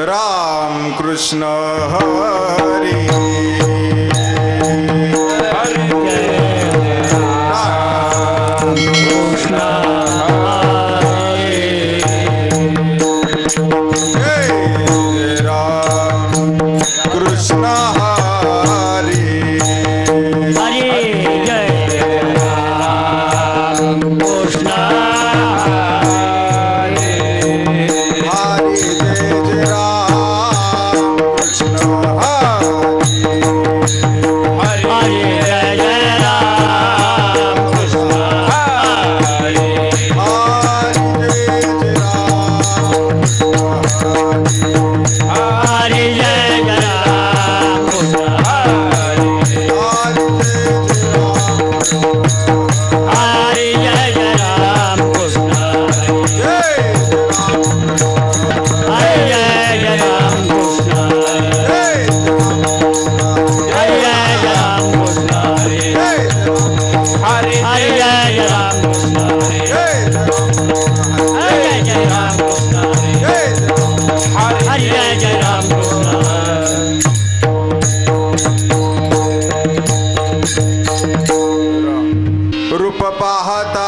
राम कृष्ण हरी हरी जय राम कृष्ण हरी जय राम कृष्ण हरी हरी जय राम कृष्ण हरी जय जय राम कृष्ण हरी हरी जय जय राम कृष्ण हरी हरी जय जय राम हरी जय जय राम कृष्ण हरी हरी जय जय राम हरी जय जय राम कृष्ण हरी जय हरी जय जय राम कृष्ण हरी हरी जय जय राम कृष्ण हरी हरी जय जय राम कृष्ण हरी हरी जय जय राम कृष्ण हरी रूप पाहता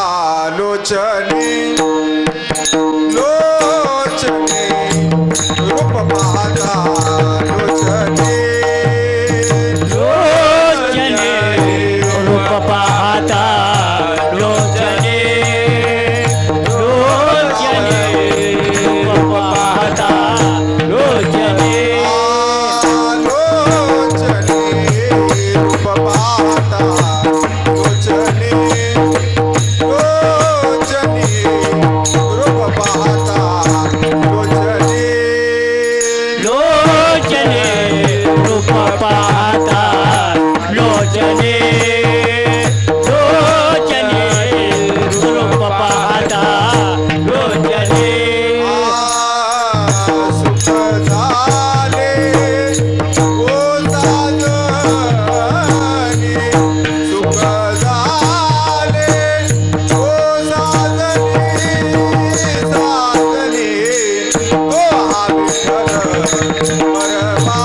लोचने लोचने रूप पाहता लोचने लोचने रूप पाहता लोचने लोचने रूप पाहता लोचने लोचने रूप पाहता लोचने लोचने रूप पाहता लोचने लोचने रूप पाहता लोचने लोचने रूप पाहता लोचने सुख झाले ओ साजनी सुख झाले ओ साजनी साजनी ओ हा विठ्ठल परमात्मा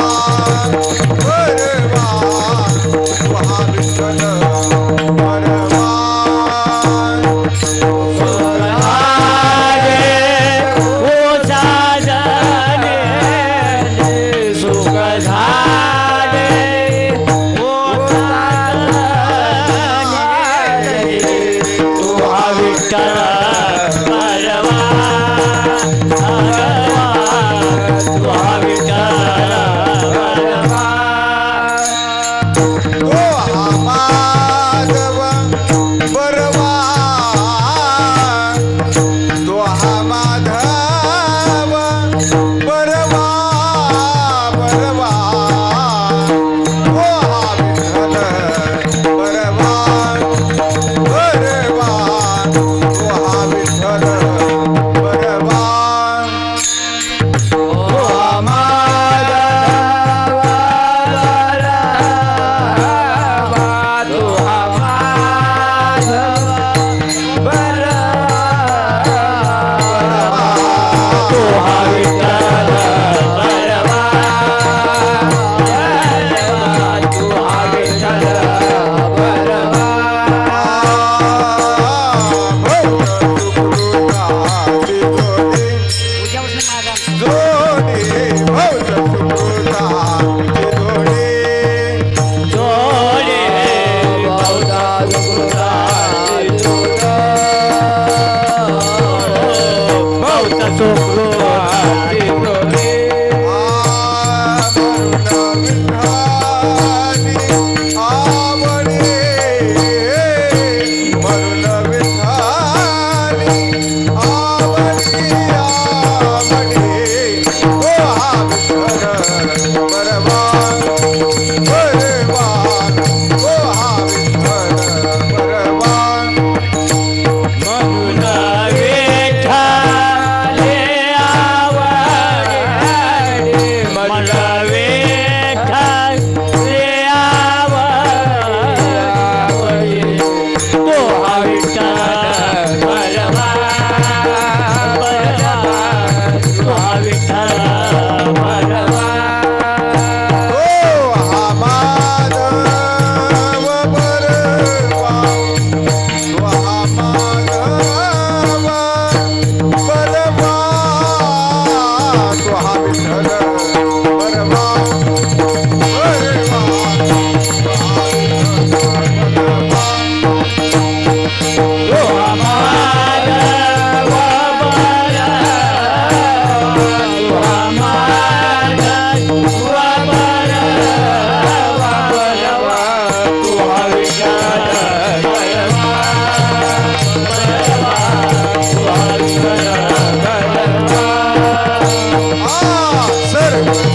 विठ्ठल परवा परवा सर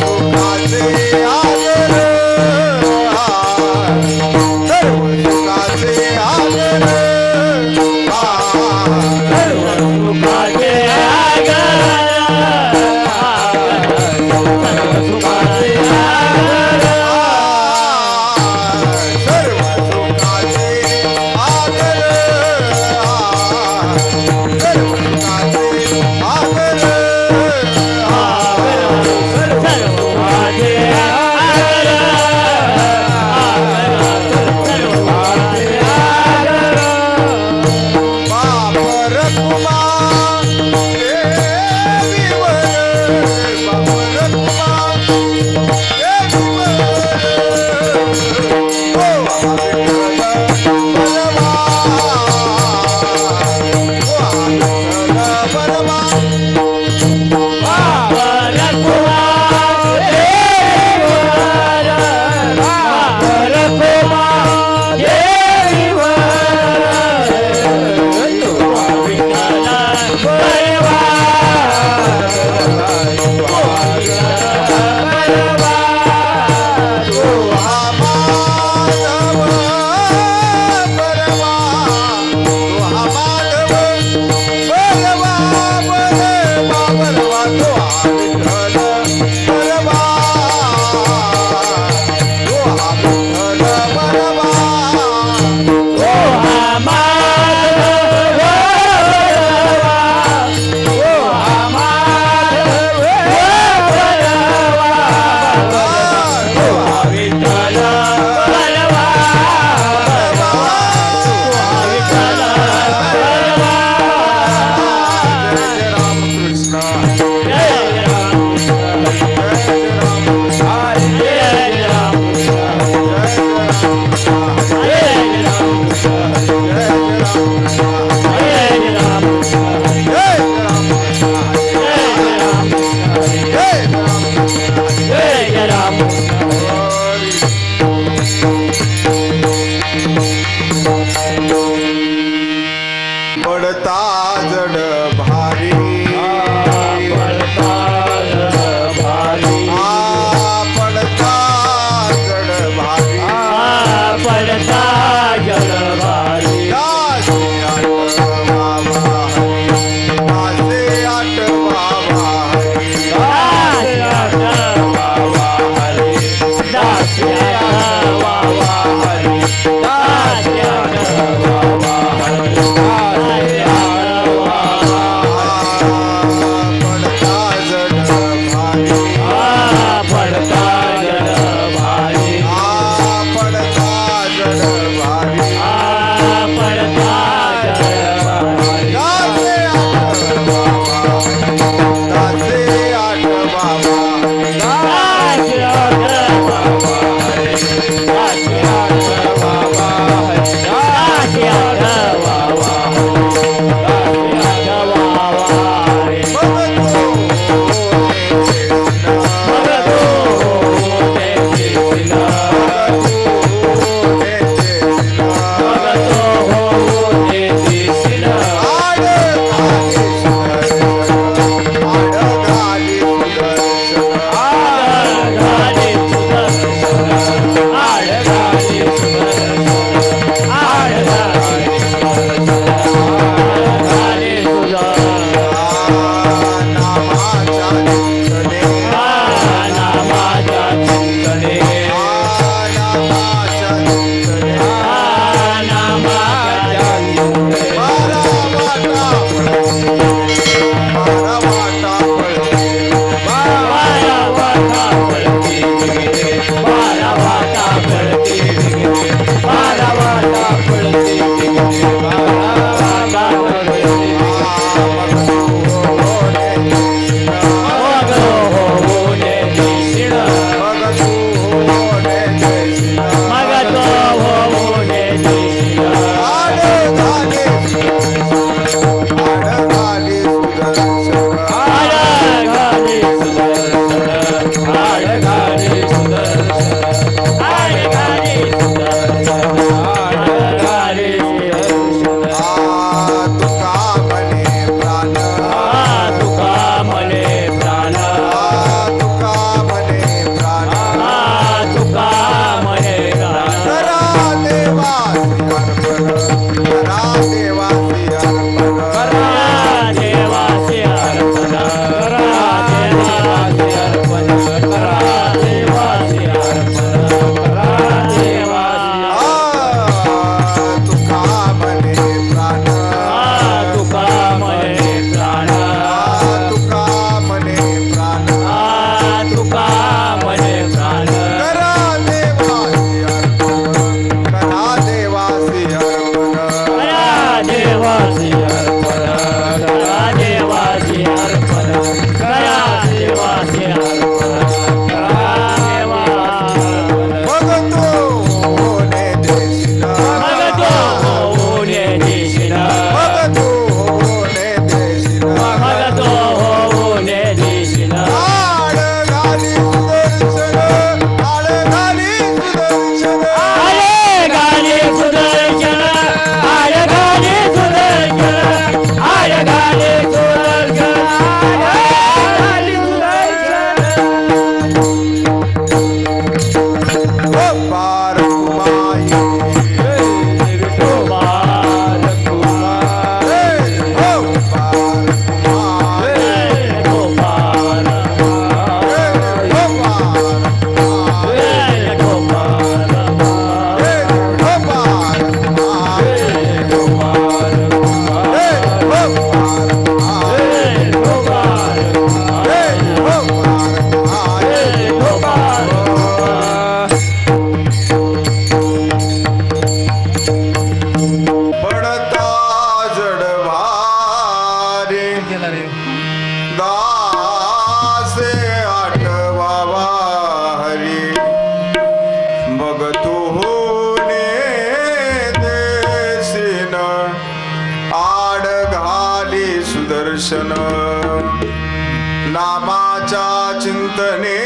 चिंतने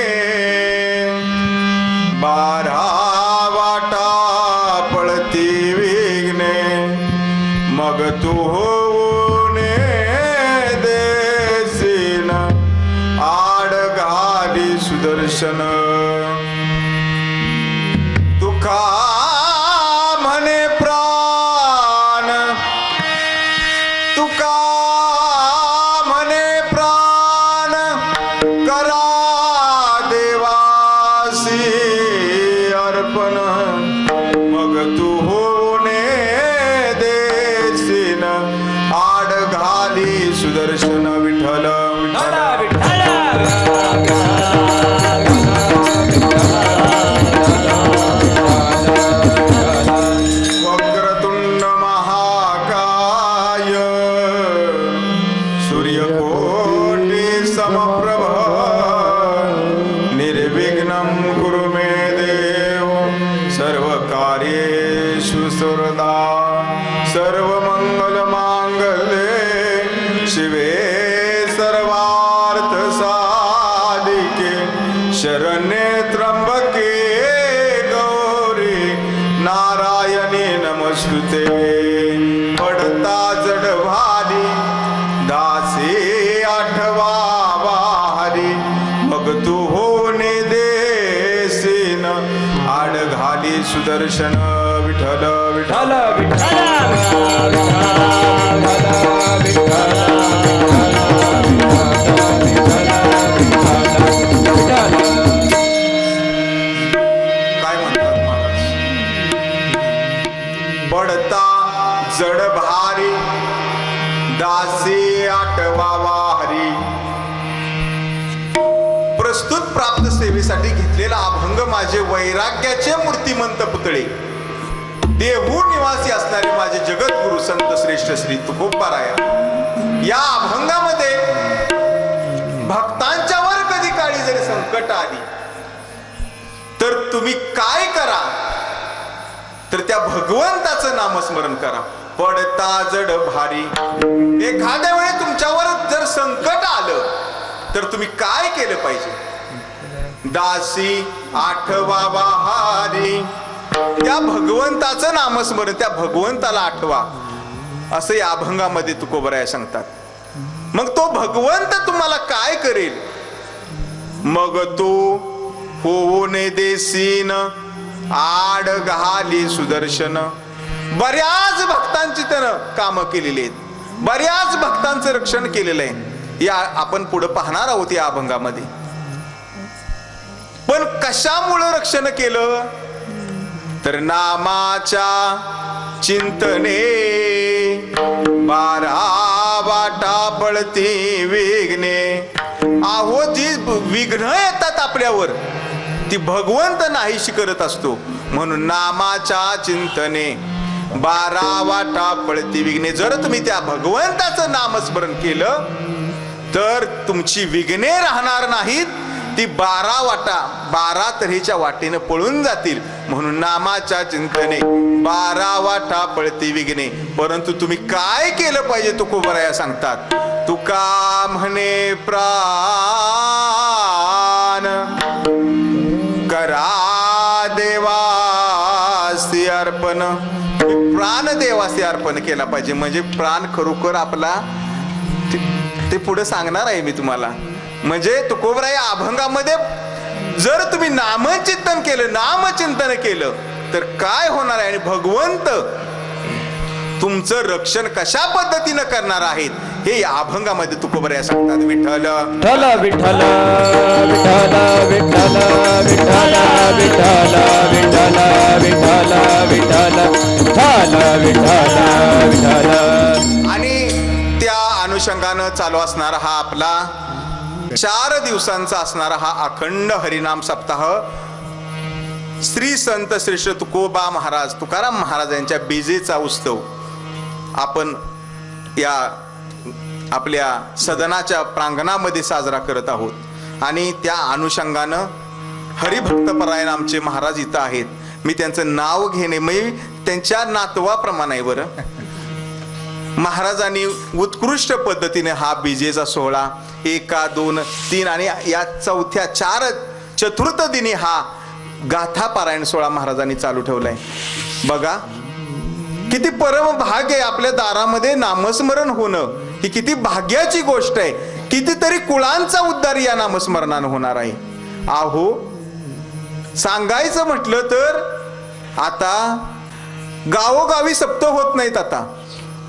12 वाटा पळती विघ्ने मग तू होऊने देसीन आड घाली सुदर्शन तुका म्हणे प्राण तुका म्हणे प्राण करा देवासी अर्पण मग तू होणे देसीन आड घाली सुदर्शन विठ्ठल विठ्ठल वक्रतुंड महाकाय सूर्यकोटि समप्रभ निर्विघ्नं कुरु मे देव सर्वकार्येषु सर्वदा सर्वमंगलमांगल्ये शिवे सर्वार्थसाधिके शरण्ये त्र्यंबके गौरी नारायणी नमस्तुते पडता जड भाली दासी आठवा वारी मग तू होणे देसीन आड घाली सुदर्शन विठ्ठल विठ्ठल काय म्हणतात महाराज पडता जड भारी दासी आठवा वारी प्रस्तुत प्राप्त सेवेसाठी घेतलेला अभंग माझे वैराग्याचे मूर्तिमंत पुतळे देहू निवासी असणारे माझे जगद्गुरु संत श्रेष्ठ श्री तुकोबाराया या अभंगामध्ये भक्तांच्यावर कधी काळी जरी संकट आली तर तुम्ही काय करा तर त्या भगवंताचं नामस्मरण करा पडता जड भारी एखाद्या वेळी तुमच्यावर जर संकट आलं तर तुम्ही काय केलं पाहिजे दासी आठवा वारी त्या भगवंताचं नामस्मरण त्या भगवंताला आठवा असं या अभंगामध्ये तुकोबराया सांगतात मग तो भगवंत तुम्हाला काय करेल मग तो होऊने देसीन आड घाली सुदर्शन बऱ्याच भक्तांची त्यानं कामं केलेली आहेत बऱ्याच भक्तांचं रक्षण केलेलं आहे या आपण पुढे पाहणार आहोत या अभंगामध्ये पण कशामुळे रक्षण केलं तर नामाच्या चिंतने 12 वाटा पळती विघ्ने आहो जी विघ्न येतात आपल्यावर ती भगवंत नाहीशी करत असतो म्हणून नामाच्या चिंतने 12 वाटा पळती विघ्ने जर तुम्ही त्या भगवंताचं नामस्मरण केलं तर तुमची विघ्ने राहणार नाहीत ती 12 वाटा 12 तऱ्हेच्या वाटेनं पळून जातील म्हणून नामाच्या चिंतने 12 वाटा पळती विघ्ने परंतु तुम्ही काय केलं पाहिजे तुकोबराया सांगतात तुका म्हणे प्राण करा देवासी अर्पण प्राण देवासी अर्पण केला पाहिजे म्हणजे प्राण खरोखर आपला ते पुढे सांगणार आहे मी तुम्हाला म्हणजे तुकोबराया अभंगामध्ये जर तुम्ही नामचिंतन केलं तर काय होणार आहे आणि भगवंत तुमचं रक्षण कशा पद्धतीनं करणार आहेत हे या अभंगामध्ये तुकोबराया सांगतात विठ्ठल विठ्ठल विठ्ठल विठ्ठल विठ्ठल विठ्ठल विठ्ठल विठ्ठल विठ्ठल विठ्ठल विठ्ठल विठ्ठल आणि त्या अनुषंगानं चालू असणारा हा आपला 4 दिवसांचा असणारा हा अखंड हरिनाम सप्ताह श्री संत श्रेष्ठ तुकोबा महाराज तुकाराम महाराज यांच्या बीजेचा उत्सव आपण या आपल्या सदनाच्या प्रांगणामध्ये साजरा करत आहोत आणि त्या अनुषंगानं हरिभक्तपरायण आमचे महाराज इथं आहेत मी त्यांचं नाव घेणे मी त्यांच्या नातवाप्रमाणे बरं महाराजांनी उत्कृष्ट पद्धतीने हा बीजेचा सोहळा 1, 2, 3 आणि या चौथ्या 4 चतुर्थ दिनी हा गाथा पारायण सोहळा महाराजांनी चालू ठेवलाय. बघा किती परम भाग्य आहे, आपल्या दारामध्ये नामस्मरण होणं ही किती भाग्याची गोष्ट आहे. कितीतरी कुळांचा उद्धार या नामस्मरणानं होणार आहे. आहो सांगायचं म्हटलं तर आता गावोगावी सप्त होत नाहीत आता,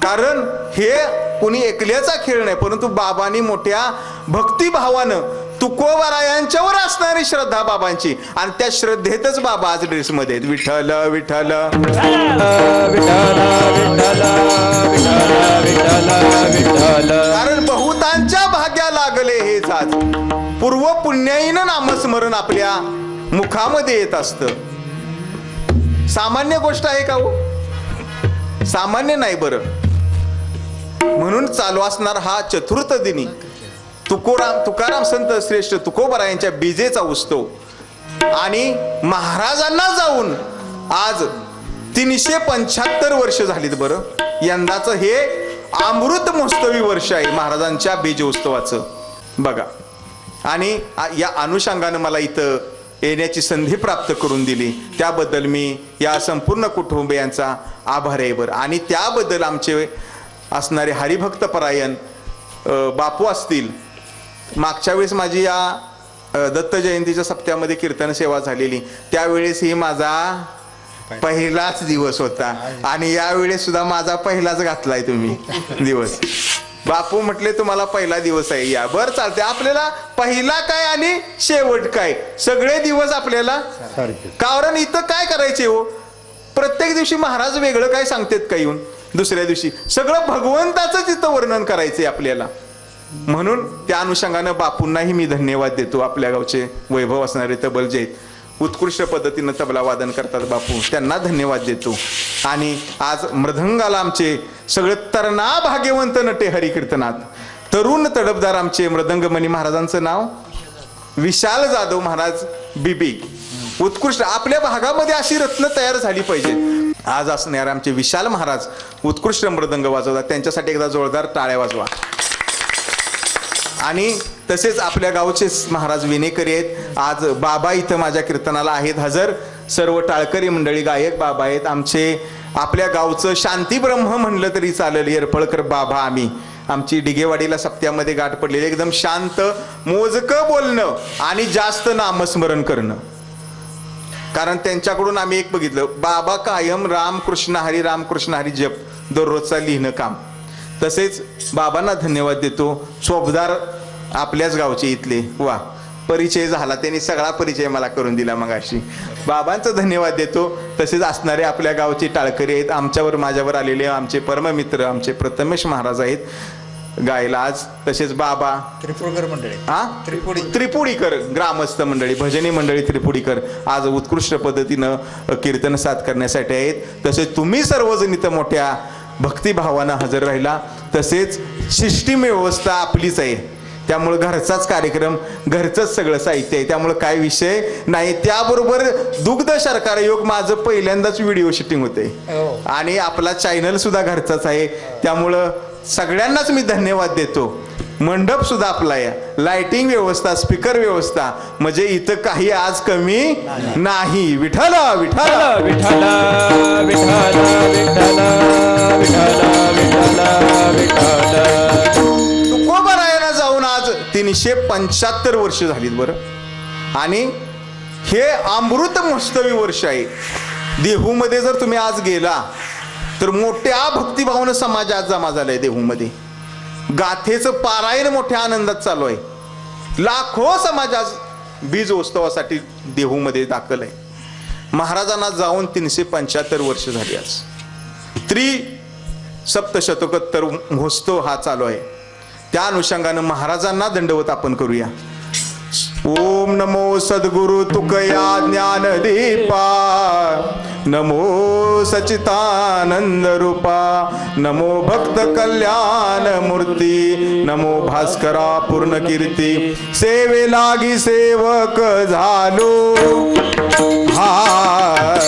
कारण हे कुणी एकल्याचा खेळ नाही, परंतु बाबांनी मोठ्या भक्तिभावानं तुकोबारायांच्यावर असणारी श्रद्धा बाबांची, आणि त्या श्रद्धेतच बाबा आज ड्रेसमध्ये आहेत. विठ्ठल विठ्ठल कारण बहुतांच्या भाग्या लागले हेच आज. पूर्व पुण्याईनं नामस्मरण आपल्या मुखामध्ये येत असतं. सामान्य गोष्ट आहे का हो? सामान्य नाही बरं. म्हणून चालू असणार हा चतुर्थ दिनी तुकाराम संत श्रेष्ठ तुकोबारायांच्या बीजेचा उत्सव, आणि महाराजांना जाऊन आज 375 वर्ष झालीत बरं. यंदाचं हे अमृत महोत्सवी वर्ष आहे महाराजांच्या बीजोत्सवाचं बघा. आणि या अनुषंगानं मला इथं येण्याची संधी प्राप्त करून दिली, त्याबद्दल मी या संपूर्ण कुटुंबियांचा आभार आहे बरं. आणि त्याबद्दल आमचे असणारे हरिभक्तपरायण बापू असतील. मागच्या वेळेस माझी या दत्त जयंतीच्या सप्त्यामध्ये कीर्तन सेवा झालेली, त्यावेळेस ही माझा पहिलाच दिवस होता, आणि यावेळेस सुद्धा माझा पहिलाच घातलाय तुम्ही दिवस. बापू म्हटले तुम्हाला पहिला दिवस आहे, या बर चालते. आपल्याला पहिला काय आणि शेवट काय, सगळे दिवस आपल्याला. कारण इथं काय करायचे हो, प्रत्येक दिवशी महाराज वेगळं काय सांगतात का येऊन, दुसऱ्या दिवशी सगळं भगवंताचं तिथं वर्णन करायचंय आपल्याला. म्हणून त्या अनुषंगानं बापूंनाही मी धन्यवाद देतो. आपल्या गावचे वैभव असणारे तबल जे उत्कृष्ट पद्धतीनं तबला वादन करतात बापू, त्यांना धन्यवाद देतो. आणि आज मृदंगाला आमचे सगळे तरणा भाग्यवंत नटे हरिकीर्तनात तरुण तडफदार आमचे मृदंगमणी महाराजांचं नाव विशाल जाधव महाराज बीबी. उत्कृष्ट आपल्या भागामध्ये अशी रत्न तयार झाली पाहिजे. आज असणारे आमचे विशाल महाराज उत्कृष्ट मृदंग वाजवतात, त्यांच्यासाठी एकदा जोरदार टाळ्या वाजवा. आणि तसेच आपल्या गावचे महाराज विनेकरी आहेत. आज बाबा इथं माझ्या कीर्तनाला आहेत हजर. सर्व टाळकरी मंडळी गायक बाबा आहेत. आमचे आपल्या गावचं शांती ब्रह्म म्हणलं तरी चालेल, येरफळकर बाबा. आमची डिगेवाडीला सप्त्यामध्ये गाठ पडलेली, एकदम शांत मोजकं बोलणं आणि जास्त नामस्मरण करणं. कारण त्यांच्याकडून आम्ही एक बघितलं, बाबा कायम रामकृष्ण हरी जप दररोजचा लिहिणं काम. तसेच बाबांना धन्यवाद देतो. चोपदार आपल्याच गावचे इथले, वा परिचय झाला, त्यांनी सगळा परिचय मला करून दिला मगाशी. बाबांचं धन्यवाद देतो. तसेच असणारे आपल्या गावचे टाळकरी आहेत. आमच्यावर माझ्यावर आलेले आमचे परममित्र आमचे प्रथमेश महाराज आहेत गायला आज. तसेच बाबा त्रिपुडीकर मंडळी, त्रिपुडीकर ग्रामस्थ मंडळी, भजनी मंडळी त्रिपुडीकर आज उत्कृष्ट पद्धतीनं कीर्तन साथ करण्यासाठी आहेत. तसेच तुम्ही सर्वजण इथं मोठ्या भक्तिभावानं हजर राहिला. तसेच सिस्टीम व्यवस्था आपलीच आहे, त्यामुळे घरचाच कार्यक्रम, घरचंच सगळं साहित्य आहे, त्यामुळे काय विषय नाही. त्याबरोबर दुग्ध शर्करा योग माझं पहिल्यांदाच व्हिडिओ शूटिंग होते, आणि आपला चॅनल सुद्धा घरचाच आहे. त्यामुळं सगळ्यांनाच मी धन्यवाद देतो. मंडप सुद्धा आपला आहे, लाइटिंग व्यवस्था, स्पीकर व्यवस्था, म्हणजे इथं काही आज कमी नाही. विठ्ठल विठ्ठल विठ्ठल विठ्ठल विठ्ठल विठ्ठल विठ्ठल. तुकोबारायांना जाऊन आज 375 वर्ष झालीत बरं. आणि हे अमृत महोत्सवी वर्ष आहे. देहूमध्ये जर तुम्ही आज गेला तर मोठ्या भक्तिभावानं समाज आज जमा झालाय देहूमध्ये. गाथेचं पारायण मोठ्या आनंदात चालू आहे. लाखो समाज आज बीज उत्सवासाठी देहूमध्ये दाखल आहे. महाराजांना जाऊन 375 वर्ष झाली. आज सप्तशतकोत्तर महोत्सव हा चालू आहे. त्या अनुषंगानं महाराजांना दंडवत आपण करूया. ओम नमो सद्गुरु तुकया ज्ञानदीपा, नमो सचितानंद रूपा, नमो भक्त कल्याण मूर्ती, नमो भास्करा पूर्ण कीर्ती. सेवे लागी सेवक झालो, हा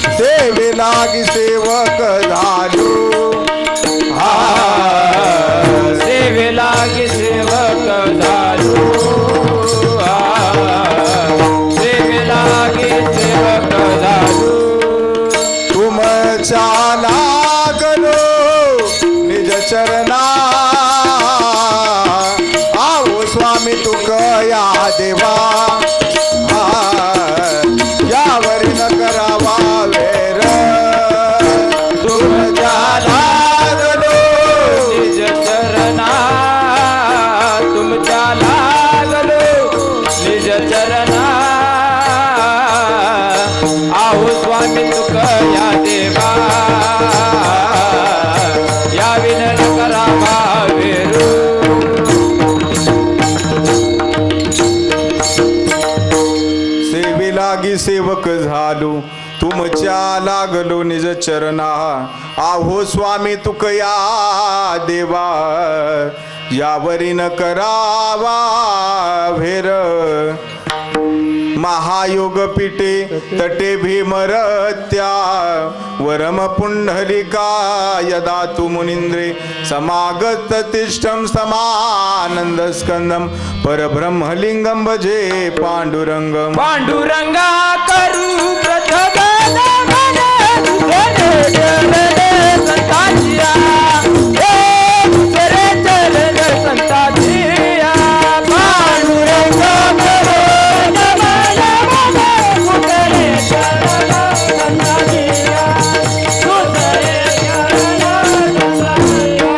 सेवे लागी सेवक झालो, हा सेवेला गे सेवक झालो सेवेला गे सेवक झालो तुमच्या लागलो निज चरणा आओ स्वामी तुकया देवा यावरी न करावा वेर तुमच्या लागलो निज चरणा तुमच्या लागलो निज चरणा आहो स्वामी तुकया देवा या विनर करावा वेरू सेवे लागी सेवक झालो तुमच्या लागलो निज चरणा आहो स्वामी तुकया देवा यावरी न करावा भेर महायोग पीठे तटे भीमरत्या वरम पुंडलिका यदा तु मुनींद्रे समागत तिष्ठम समानंद स्कंदम परब्रह्मलिंगम भजे पांडुरंगम पांडुरंगा करू प्रथम नमन दुसरे चरण संताजिया दुसरे चरण संताजिया पांडुरंगा करू नमन दुसरे चरण संताजिया दुसरे चरण संताजिया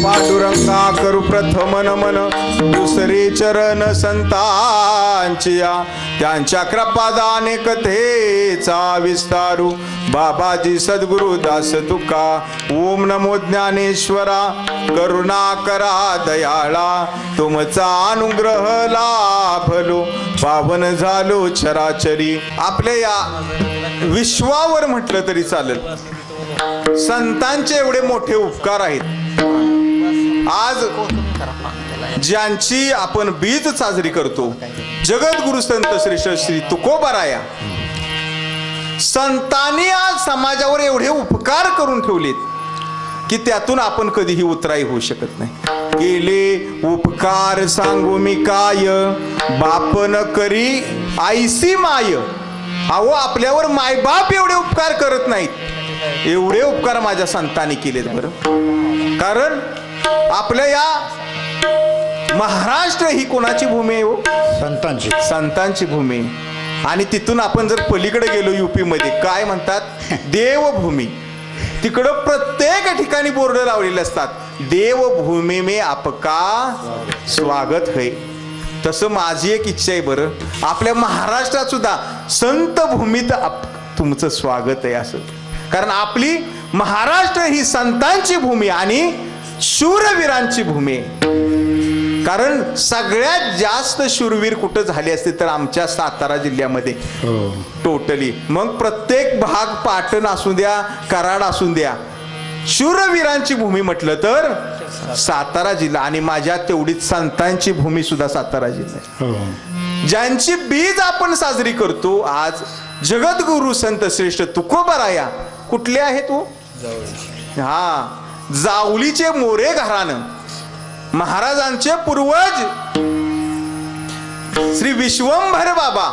पांडुरंगा करू प्रथम नमन दुसरे चरण संतांचिया त्यांच्या कृपादाने कथेचा विस्तारू बाबाजी सद्गुरु दास तुका ओम नमो ज्ञानेश्वरा करुणा करा दयाळा तुमचा अनुग्रह लाभलो पावन झालो चराचरी आपल्या या विश्वावर म्हटलं तरी चालेल संतांचे एवढे मोठे उपकार आहेत आज ज्यांची आपण बीज साजरी करतो जगद्गुरु संत श्रेष्ठ श्री तुकोबाराया संतांनी आज समाजावर एवढे उपकार करून ठेवलेत की त्यातून आपण कधीही उतराई होऊ शकत नाही केले उपकार सांगू मी काय बापन करी आईसी माय अहो आपल्यावर मायबाप एवढे उपकार करत नाहीत एवढे उपकार माझ्या संतांनी केलेत बरं कारण आपल्या या महाराष्ट्र ही कोणाची भूमी आहे हो संतांची भूमी आणि तिथून आपण जर पलीकडे गेलो युपी मध्ये काय म्हणतात देवभूमी तिकडं प्रत्येक ठिकाणी बोर्ड लावलेले असतात देवभूमी में आपका स्वागत है तसं माझी एक इच्छा आहे बरं आपल्या महाराष्ट्रात सुद्धा संत भूमीत तुमचं स्वागत आहे असं कारण आपली महाराष्ट्र ही संतांची भूमी आणि शूरवीरांची भूमी आहे कारण सगळ्यात जास्त शूरवीर कुठं झाले असते तर आमच्या सातारा जिल्ह्यामध्ये टोटली मग प्रत्येक भाग पाटण असू द्या कराड असू द्या शूरवीरांची भूमी म्हटलं तर सातारा जिल्हा आणि माझ्या तेवढीच संतांची भूमी सुद्धा सातारा जिल्हा ज्यांची बीज आपण साजरी करतो आज जगद्गुरु संत श्रेष्ठ तुकोबाराया कुठले आहे तू हा जावलीचे मोरे घराणं महाराजांचे पूर्वज श्री विश्वंभर बाबा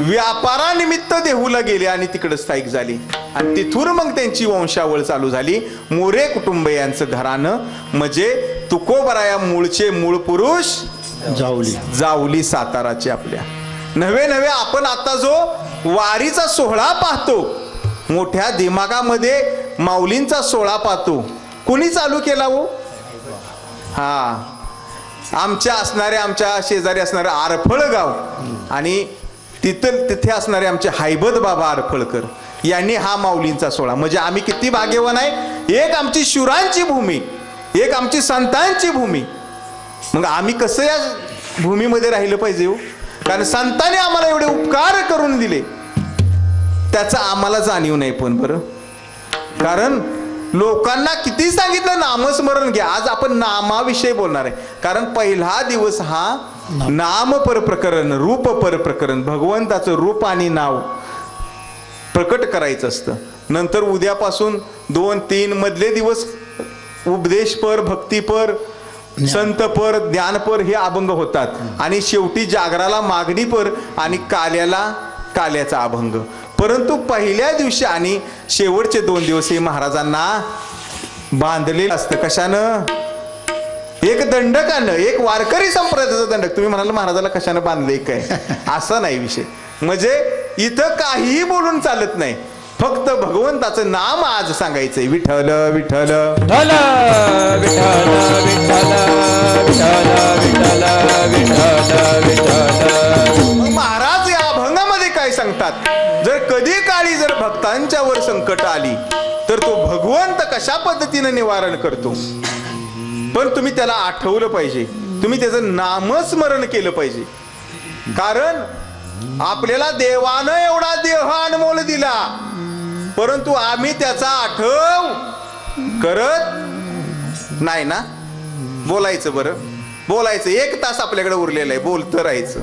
व्यापारानिमित्त देहूला गेले आणि तिकडे स्थायिक झाले आणि तिथून मग त्यांची वंशावळ चालू झाली मोरे कुटुंबियांचं घराणं म्हणजे तुकोबाराया मूळचे मूळ पुरुष जावली साताराचे आपल्या नवे नवे आपण आता जो वारीचा सोहळा पाहतो मोठ्या दिमागामध्ये माऊलींचा सोहळा पाहतो कुणी चालू केला हो हा आमच्या शेजारी असणारे आरफळ गाव आणि तिथे असणारे आमचे हैबत बाबा आरफळकर यांनी हा माऊलींचा सोहळा म्हणजे आम्ही किती भाग्यवान आहे एक आमची शूरांची भूमी एक आमची संतांची भूमी मग आम्ही कसं या भूमीमध्ये राहिलं पाहिजे हो कारण संतांनी आम्हाला एवढे उपकार करून दिले त्याचा आम्हाला जाणीव नाही पण बरं कारण लोकांना किती सांगितलं नामस्मरण घ्या आज आपण नामाविषयी बोलणार आहे कारण पहिला दिवस हा नाम परप्रकरण रूप परप्रकरण भगवंताचं रूप आणि नाव प्रकट करायचं असतं नंतर उद्यापासून 2-3 मधले दिवस उपदेशपर, भक्तीपर, संतपर, ज्ञानपर हे अभंग होतात आणि शेवटी जागराला मागणीपर आणि काल्याला काल्याचा अभंग. परंतु पहिल्या दिवशी आणि शेवटचे 2 दिवस हे महाराजांना बांधलेलं असतं. कशानं? एक दंडकानं, एक वारकरी संप्रदायाचं दंडक. तुम्ही म्हणाल महाराजाला कशानं बांधले काय, असा नाही विषय. म्हणजे इथं काहीही बोलून चालत नाही, फक्त भगवंताचं नाम आज सांगायचंय. विठ्ठल विठ्ठल विठ्ठल विठ्ठल विठ्ठल विठ्ठल विठ्ठल. मग महाराज या अभंगामध्ये काय सांगतात? जर कधी काळी जर भक्तांच्यावर संकट आली तर तो भगवंत कशा पद्धतीने निवारण करतो. पण तुम्ही त्याला आठवलं पाहिजे, तुम्ही त्याचं नामस्मरण केलं पाहिजे. कारण आपल्याला देवानं एवढा देह अनमोल दिला, परंतु आम्ही त्याचा आठव करत नाही ना. बोलायचं बरं, बोलायचं. 1 तास आपल्याकडे उरलेलं आहे, बोलतं राहायचं.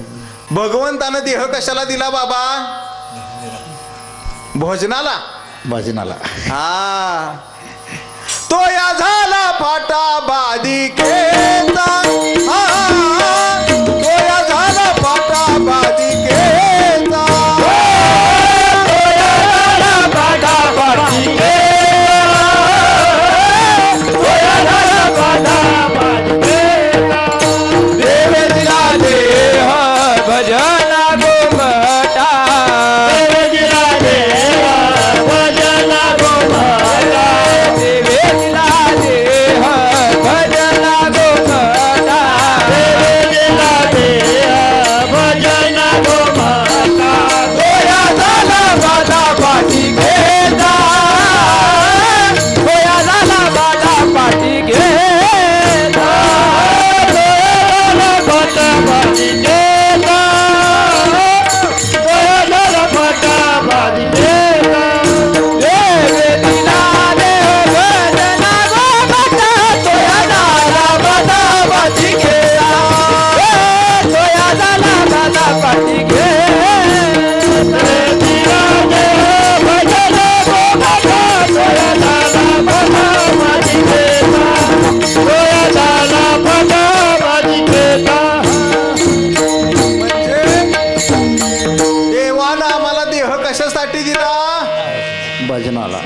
भगवंतानं देह कशाला दिला बाबा? भोजनाला, भजनाला. हा. तो या झाला फाटा बादिकेचा, तो या झाला फाटा बादिकेचा,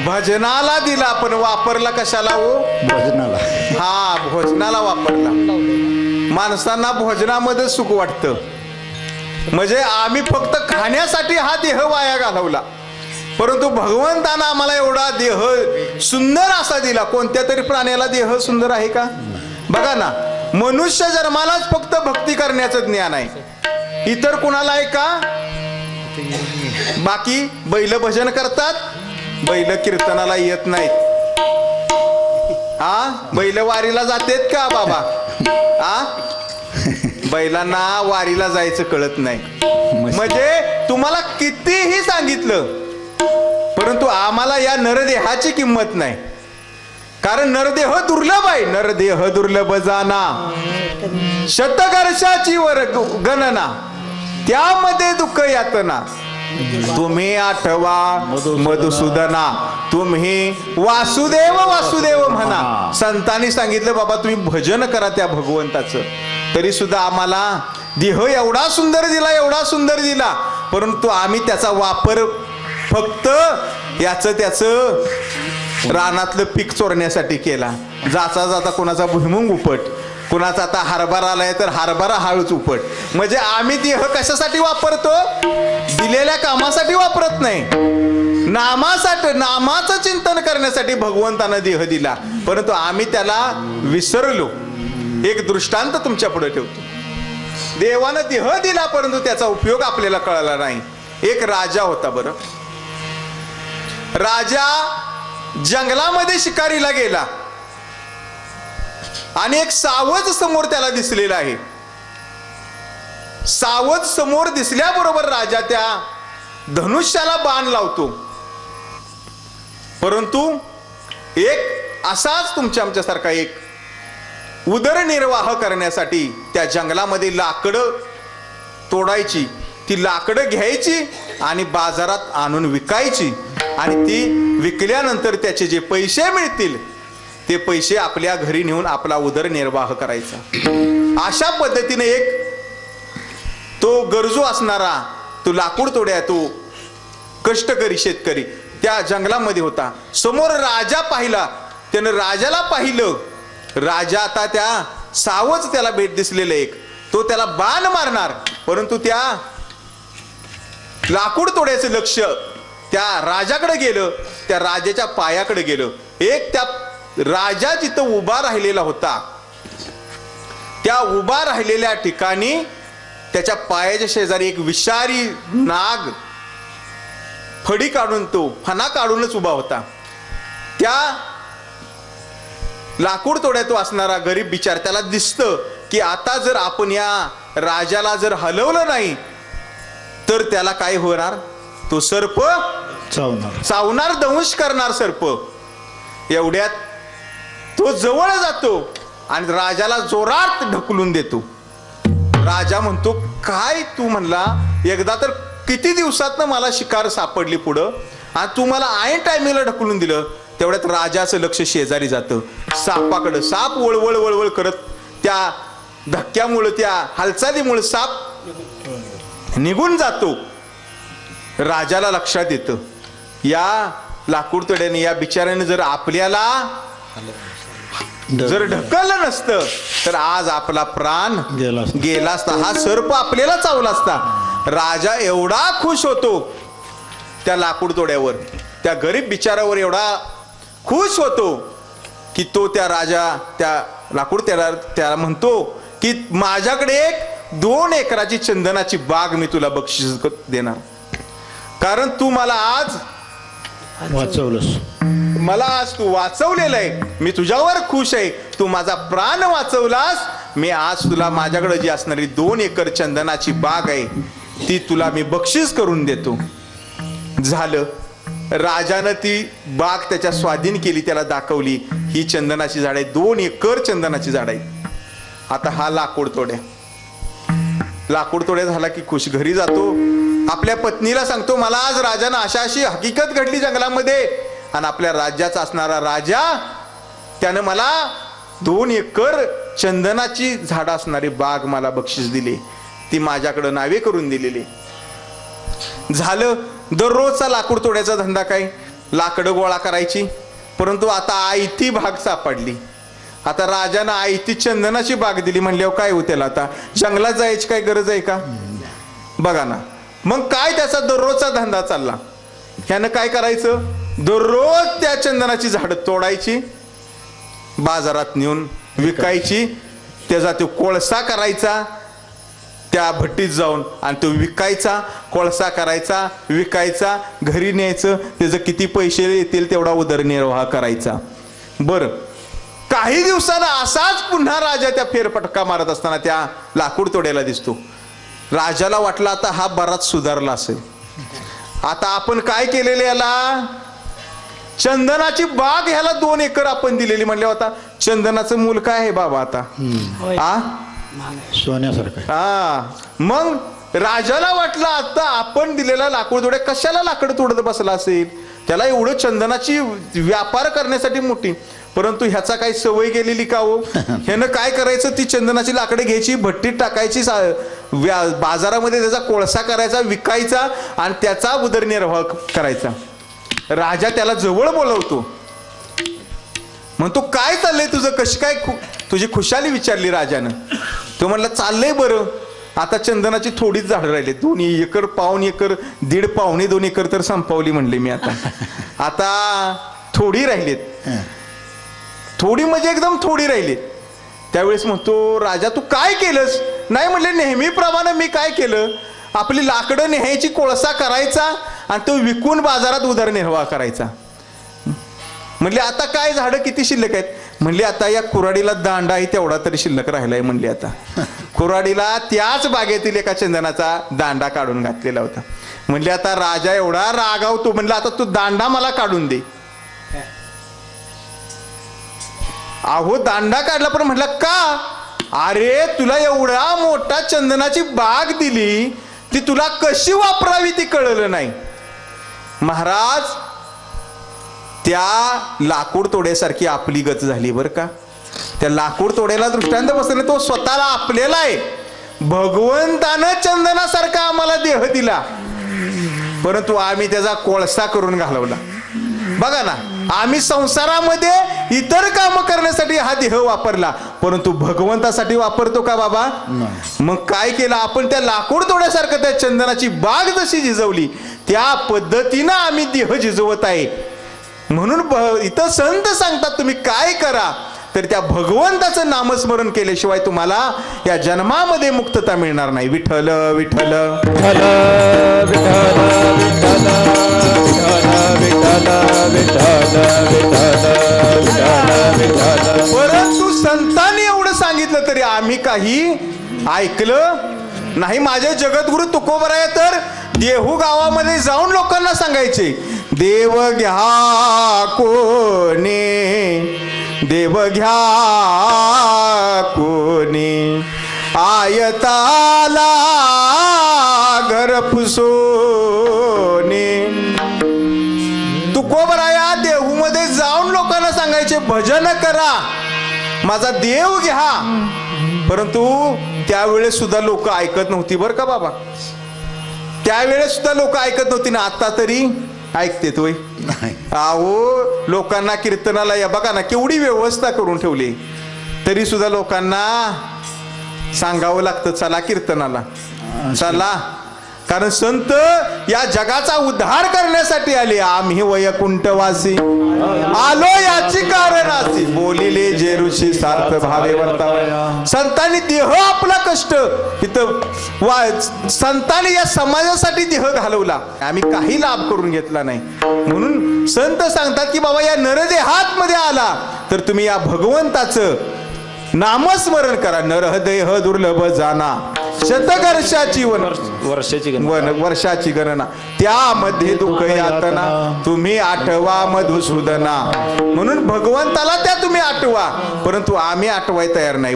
भजनाला दिला. पण वापरला कशाला हो? भजनाला. हा, भोजनाला वापरला. माणसांना भोजनामध्ये सुख वाटतं. म्हणजे आम्ही फक्त खाण्यासाठी हा देह वाया घालवला, परंतु भगवंतानं आम्हाला एवढा देह सुंदर असा दिला. कोणत्या तरी प्राण्याला देह सुंदर आहे का? बघा ना, मनुष्य जन्मालाच फक्त भक्ती करण्याचं ज्ञान आहे. इतर कुणाला आहे का? बाकी बैल भजन करतात, बैल कीर्तनाला येत नाहीत. हा, बैल वारीला जातेत का बाबा? हा, बैलांना वारीला जायचं कळत नाही. म्हणजे तुम्हाला कितीही सांगितलं, परंतु आम्हाला या नरदेहाची किंमत नाही. कारण नरदेह दुर्लभ आहे. नरदेह दुर्लभ जाना, शतकर्षाची वर गणना, त्यामध्ये दुःख यातना. तुम्ही आठवा मधुसूदना, तुम्ही वासुदेव वासुदेव म्हणा. संतांनी सांगितलं बाबा तुम्ही भजन करा त्या भगवंताचं. तरी सुद्धा आम्हाला देह एवढा सुंदर दिला, एवढा सुंदर दिला, परंतु आम्ही त्याचा वापर फक्त याचं त्याचं रानातलं पीक चोरण्यासाठी केला. जाता जाता कोणाचा भुईमुंग उपट, कुणाचा आता हरभरा आलाय तर हरभरा हळूच उपट. म्हणजे आम्ही देह कशासाठी वापरतो? दिलेल्या कामासाठी वापरत नाही, नामासाठी, नामाचं चिंतन करण्यासाठी भगवंतानं देह दिला, परंतु आम्ही त्याला विसरलो. एक दृष्टांत तुमच्या पुढे ठेवतो. देवानं देह दिला, परंतु त्याचा उपयोग आपल्याला कळला नाही. एक राजा होता. बरं, राजा जंगलामध्ये शिकारीला गेला आणि एक सावज समोर त्याला दिसलेला आहे. सावज समोर दिसल्याबरोबर राजा त्या धनुष्याला बाण लावतो. परंतु एक असाच तुमच्या आमच्यासारखा एक उदरनिर्वाह करण्यासाठी त्या जंगलामध्ये लाकडं तोडायची, ती लाकडं घ्यायची आणि बाजारात आणून विकायची आणि ती विकल्यानंतर त्याचे जे पैसे मिळतील ते पैसे आपल्या घरी नेऊन आपला उदरनिर्वाह करायचा. अशा पद्धतीने एक तो गरजू असणारा, तो लाकूड तोड्या, तो कष्टकरी शेतकरी त्या जंगलामध्ये होता. समोर राजा पाहिला, त्यानं राजाला पाहिलं. राजा आता त्या सावज त्याला भेट दिसलेलं एक, तो त्याला बाण मारणार, परंतु त्या लाकूड तोड्याचं लक्ष त्या राजाकडे गेलं, त्या राजाच्या पायाकडे गेलं. एक त्या राजा जिथं उभा राहिलेला होता त्या उभा राहिलेल्या ठिकाणी त्याच्या पायाच्या शेजारी एक विषारी नाग फडी काढून, तो फणा काढूनच उभा होता. त्या लाकूड तोड्यात असणारा गरीब बिचार, त्याला दिसतं की आता जर आपण या राजाला जर हलवलं नाही तर त्याला काय होणार, तो सर्प चावणार, दंश करणार सर्प. एवढ्यात तो जवळ जातो आणि राजाला जोरात ढकलून देतो. राजा म्हणतो, काय तू म्हणला, एकदा तर किती दिवसातनं मला शिकार सापडली पुढं, आणि तू मला ऐन टायमिंगला ढकलून दिलं. तेवढ्यात राजाचं लक्ष शेजारी जातं सापाकडं. साप वळवळ वळवळ करत, त्या धक्क्यामुळे, त्या हालचालीमुळे साप निघून जातो. राजाला लक्षात येतं, या लाकूड तोड्याने, या बिचाऱ्याने जर आपल्याला जर ढकललं नसतं तर आज आपला प्राण गेला असता, हा सर्प आपल्याला चावला असता. राजा एवढा खुश होतो त्या लाकूड तोड्यावर, त्या गरीब बिचारावर एवढा खुश होतो की तो त्या राजा, त्या लाकूड त्याला म्हणतो की माझ्याकडे एक 2 एकराची चंदनाची बाग मी तुला बक्षीस देणार, कारण तू मला आज वाचवलंस, मला आज तू वाचवलेलं आहे. मी तुझ्यावर खुश आहे, तू माझा प्राण वाचवलास. मी आज तुला माझ्याकडे जी असणारी 2 एकर चंदनाची बाग आहे ती तुला मी बक्षीस करून देतो. झालं, राजानं ती बाग त्याच्या स्वाधीन केली, त्याला दाखवली. ही चंदनाची झाड आहे, 2 एकर चंदनाची झाड आहे. आता हा लाकूड तोड्या झाला की खुश घरी जातो. आपल्या पत्नीला सांगतो, मला आज राजानं अशी हकीकत घडली जंगलामध्ये, आणि आपल्या राज्याचा असणारा राजा त्यानं मला 2 एकर चंदनाची झाड असणारी बाग मला बक्षीस दिली, ती माझ्याकडे नावे करून दिलेली. झालं, दररोजचा लाकूड तोड्याचा धंदा काय, लाकडं गोळा करायची. परंतु आता आयती बाग सापडली. आता राजानं आयती चंदनाची बाग दिली म्हणल्यावर काय होते, आता जंगलात जायची काय गरज आहे का? बघा ना, मग काय त्याचा दररोजचा धंदा चालला. ह्यानं काय करायचं, दररोज त्या चंदनाची झाडं तोडायची, बाजारात नेऊन विकायची, त्याचा तो कोळसा करायचा, त्या भट्टीत जाऊन, आणि तो विकायचा, कोळसा करायचा, विकायचा, घरी न्यायचं, त्याचं किती पैसे येतील तेवढा उदरनिर्वाह करायचा. बरं, काही दिवसांना असाच पुन्हा राजा त्या फेरफटका मारत असताना त्या लाकूड तोड्याला दिसतो. राजाला वाटलं आता हा बराच सुधारला असेल. आता आपण काय केलेले, याला चंदनाची बाग, ह्याला 2 एकर आपण दिलेली म्हणल्यावर आता चंदनाचं मूल काय आहे बाबा आता, सोन्यासारखं. मग राजाला वाटलं आता आपण दिलेला लाकूड तोड्या कशाला लाकड तोडत बसला असेल, त्याला एवढं चंदनाची व्यापार करण्यासाठी मोठी. परंतु ह्याचा काही सवय गेलेली का हो, ह्यानं काय करायचं, ती चंदनाची लाकडे घ्यायची, भट्टीत टाकायची, बाजारामध्ये त्याचा कोळसा करायचा, विकायचा, आणि त्याचा उदरनिर्वाह करायचा. राजा त्याला जवळ बोलवतो, म्हणतो काय चाललंय तुझं, कशी काय तुझी खुशाली विचारली राजानं. तो म्हणला चाललंय बरं, आता चंदनाची थोडीच झाडं राहिली, 2 एकर, 1.25 एकर, 1.5-2 एकर तर संपवली म्हणले मी. आता थोडी राहिलीत, थोडी म्हणजे एकदम थोडी राहिली. त्यावेळेस म्हणतो राजा, तू काय केलंस? नाही म्हणले, नेहमीप्रमाणे मी काय केलं, आपली लाकडं न्यायची, कोळसा करायचा, आणि तो विकून बाजारात उदरनिर्वाह करायचा. म्हणले आता काय झाडं किती शिल्लक आहेत? म्हणले आता या कुऱ्हाडीला दांडा आहे तेवढा तरी शिल्लक राहिलाय. म्हणले आता कुऱ्हाडीला त्याच बागेतील एका चंदनाचा दांडा काढून घातलेला होता. म्हणले आता राजा एवढा रागावतो, म्हणलं आता तू दांडा मला काढून दे. अहो दांडा काढला, पण म्हटलं का? अरे तुला एवढा मोठा चंदनाची बाग दिली, ती तुला कशी वापरावी ती कळलं नाही. महाराज त्या लाकूड तोड्यासारखी आपली गत झाली बरं का. त्या लाकूड तोड्याला दृष्टांत बसले, तो स्वतःला आपलेला आहे. भगवंतानं चंदनासारखा आम्हाला देह दिला, परंतु आम्ही त्याचा कोळसा करून घालवला. बघा ना, आम्ही संसारामध्ये इतर काम करण्यासाठी हा देह वापरला, परंतु भगवंतासाठी वापरतो का बाबा? मग काय केलं आपण? त्या लाकूड तोड्यासारखं त्या चंदनाची बाग जशी झिजवली त्या पद्धतीनं आम्ही देह झिजवत आहे. म्हणून इथं संत सांगतात तुम्ही काय करा, तर त्या भगवंताचं नामस्मरण केल्याशिवाय तुम्हाला या जन्मामध्ये मुक्तता मिळणार नाही. विठ्ठल विठ्ठल विठ्ठल विठ्ठल विठ्ठल विठ्ठल विठ्ठल विठ्ठल विठ्ठल. परंतु संतांनी एवढं सांगितलं तरी आम्ही काही ऐकलं नाही. माझे जगद्गुरु तुकोबराय तर देहू गावामध्ये जाऊन लोकांना सांगायचे, देव घ्या कोणी, देव घ्या कोणी, आयताला घर फुसोने. तुकोबराया देहूमध्ये जाऊन लोकांना सांगायचे, भजन करा, माझा देव घ्या. परंतु त्यावेळेस सुद्धा लोक ऐकत नव्हती बरं का बाबा. त्यावेळेस सुद्धा लोक ऐकत नव्हती ना. आता तरी ऐकते तोय. अहो लोकांना कीर्तनाला या बघा ना केवढी व्यवस्था करून ठेवली, तरी सुद्धा लोकांना सांगावं लागतं चला कीर्तनाला चला. कारण संत या जगाचा उद्धार करण्यासाठी आले. आम्ही वैकुंठवासी आलो याची कारणासी, बोलिले जे ऋषी सार्थ भावे वर्तावया. संतांनी देह आपला कष्ट इथं संतांनी या समाजासाठी देह घालवला, आम्ही काही लाभ करून घेतला नाही. म्हणून संत सांगतात की बाबा या नरदेहात मध्ये आला तर तुम्ही या भगवंताचं नामस्मरण करा. नरदेह दुर्लभ जाना, शतवर्षाची वर्षाची गणना, त्यामध्ये दुःख यातना तुम्ही आठवा मधुसूदना. म्हणून भगवंताला त्या तुम्ही आठवा, परंतु आम्ही आठवाय तयार नाही.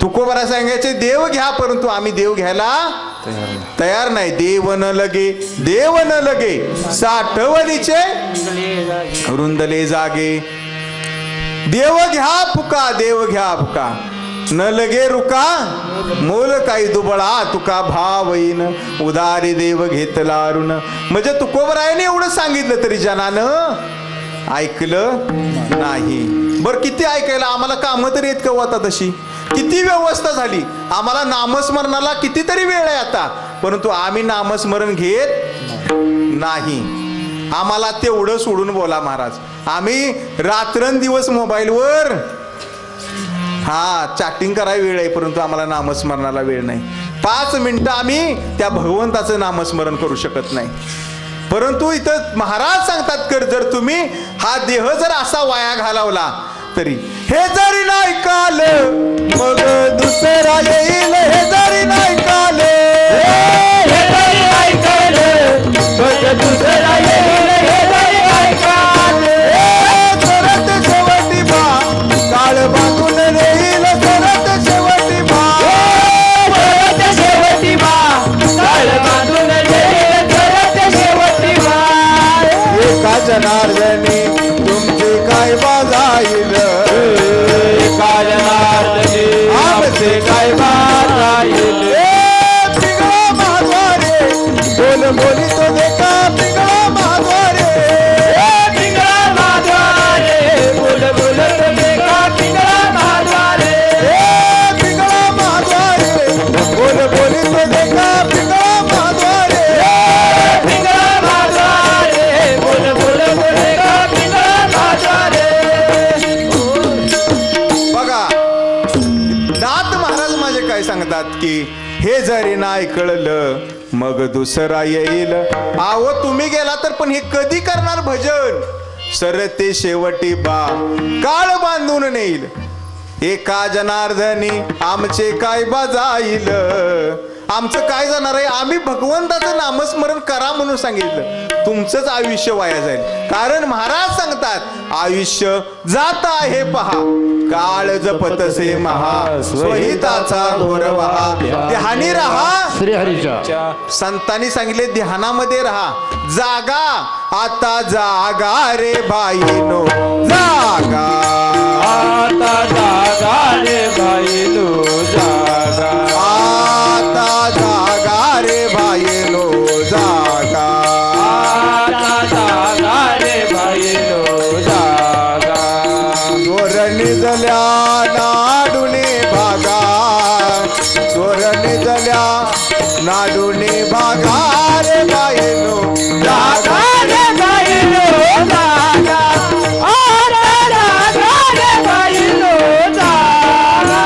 तुकोबरा सांगायचे देव घ्या, परंतु आम्ही देव घ्यायला तयार नाही. देव न लगे, देव न लगे, साठवणीचे रुंदले जागे. देव घ्या फुका, देव घ्या फुका, न लगे रुका, मोल काही दुबळा तुका भावईन, उदारी देव घेतला अरुण. म्हणजे तुकोबरायाने एवढं सांगितलं तरी जनानं ऐकलं नाही. बर किती ऐकायला आम्हाला कामं तरी येत का आता तशी? किती व्यवस्था झाली, आम्हाला नामस्मरणाला कितीतरी वेळ आहे आता, परंतु आम्ही नामस्मरण घेत नाही. आम्हाला तेवढं सोडून बोला महाराज. आम्ही रात्रंदिवस मोबाईलवर चॅटिंग करायला वेळ आहे, परंतु आम्हाला नामस्मरणाला वेळ नाही. 5 मिनिटं आम्ही त्या भगवंताचं नामस्मरण करू शकत नाही. परंतु इथं महाराज सांगतात कर, जर तुम्ही हा देह जर असा वाया घालवला तरी, हे जरी नाही काल मग दुसरा येईल, हे जरी नाही काल, हे जरी नाही काल मग दुसरा येईल, हे जरी नाही काल. सरत शेवटी बा काळ बांधून येईल, सरत शेवटी बा, सरत शेवटी बा काळ बांधून येईल, सरत शेवटी बा. एका जनार्दनी तुमची काय बाजाईल, एका जनार्दनी आमचे काय बाजाईल. पिंगळा महाद्वारे बोल बोली तो देखा, पिंगळा महाद्वारे, पिंगळा महाद्वारे बोल बोल तो देखा, पिंगळा महाद्वारे, पिंगळा महाद्वारे बोल बोली तो देखा, पिंगळा महाद्वारे, पिंगळा महाद्वारे बोल बोल तो देखा, पिंगळा महाद्वारे. बघा नाथ महाराज माझे काय सांगतात की हे जरी नाही कळलं मग दुसरा येईल. आहो तुम्ही गेला तर पण हे कधी करणार भजन? सरते शेवटी बा काळ बांधून नेईल, एका जनार्दनी आमचे काय बाजाईल. आमचं काय जाणार आहे? आम्ही भगवंताचं नामस्मरण करा म्हणून सांगितलं, तुमचंच आयुष्य वाया जाईल. कारण महाराज सांगतात आयुष्य जात आहे पहा, काळ जपतसे महा स्वहिताचा घोर वहा ध्यानी राहा श्रीहरीच्या संतांनी सांगितले ध्यानामध्ये राहा जागा आता जागा रे बाईनो जागा आता जागा रे बाईलो जागा आता जागा रे बाईनो जागा आता जागा रे बाईलो जागा चोरणी जल्या नाडुने भागा चोरणी जल्या नाडुने भागा रे बाईनो जागा रे बाईलो जागा अरे जागा रे बाईलो जागा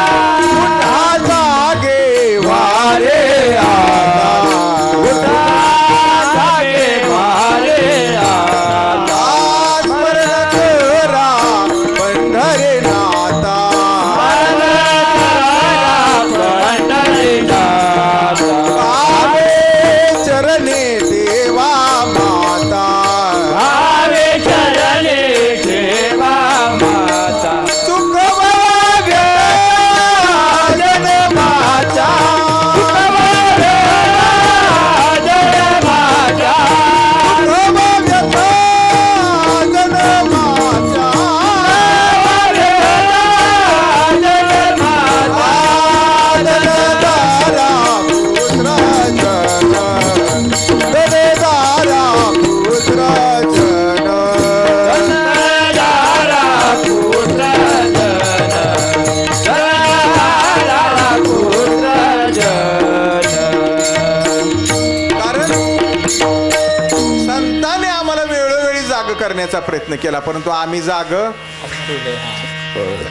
हा जागे वारे उठा जागे वारे आता स्मरण करा पंढरे नाथा आवे चरणे देवा माता सुख वागे जन्माचा सुख वाग्यता जन्माचा दारा पुत्र जन दारा पुत्र जन कारण संतांनी आम्हाला वेळोवेळी जाग करण्याचा प्रयत्न केला परंतु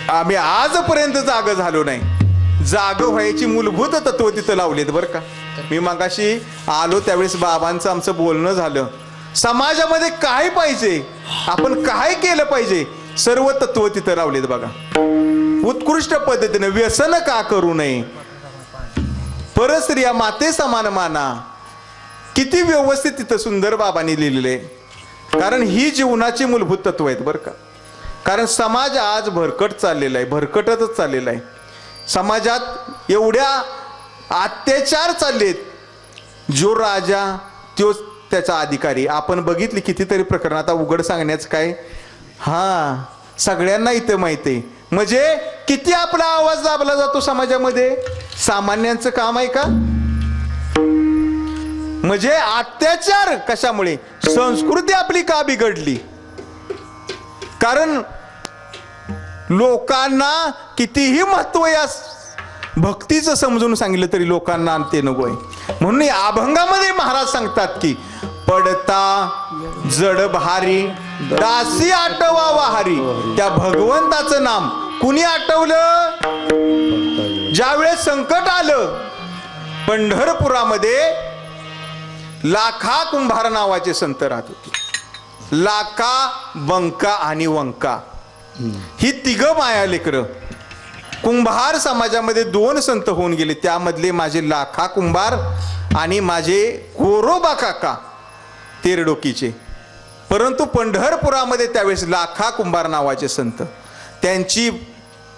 आम्ही आजपर्यंत जाग झालो नाही जाग व्हायची मूलभूत तत्व तिथं लावलेत बरं का मी मगाशी आलो त्यावेळेस बाबांचं आमचं बोलणं झालं समाजामध्ये काय पाहिजे आपण काय केलं पाहिजे सर्व तत्व तिथं लावलेत बघा उत्कृष्ट पद्धतीने व्यसन का करू नये परस्त्रिया माते समान माना किती व्यवस्थित तिथं सुंदर बाबांनी लिहिलेलं आहे कारण ही जीवनाची मूलभूत तत्व आहेत बरं का कारण समाज आज भरकट चाललेला आहे भरकटच चाललेला आहे समाजात एवढ्या अत्याचार चाललेत जो राजा तो त्याचा अधिकारी आपण बघितली कितीतरी प्रकरण आता उघड सांगण्याचं काय हा सगळ्यांना इथं माहिती आहे म्हणजे किती आपला आवाज दाबला जातो समाजामध्ये सामान्यांचं काम आहे का म्हणजे अत्याचार कशामुळे संस्कृती आपली का बिघडली कारण लोकांना कितीही महत्व या भक्तीचं समजून सांगितलं तरी लोकांना ते नको आहे म्हणून या अभंगामध्ये महाराज सांगतात की पडता जड भारी दासी आटवा वाहारी त्या भगवंताचं नाम कुणी आठवलं ज्यावेळेस संकट आलं पंढरपुरामध्ये लाखा कुंभार नावाचे संत राहत होते लाखा बंका आणि वंका ही तिघ माया लेकरं कुंभार समाजामध्ये दोन संत होऊन गेले त्यामधले माझे लाखा कुंभार आणि माझे गोरोबा काका तेरडोकीचे परंतु पंढरपुरामध्ये त्यावेळेस लाखा कुंभार नावाचे संत त्यांची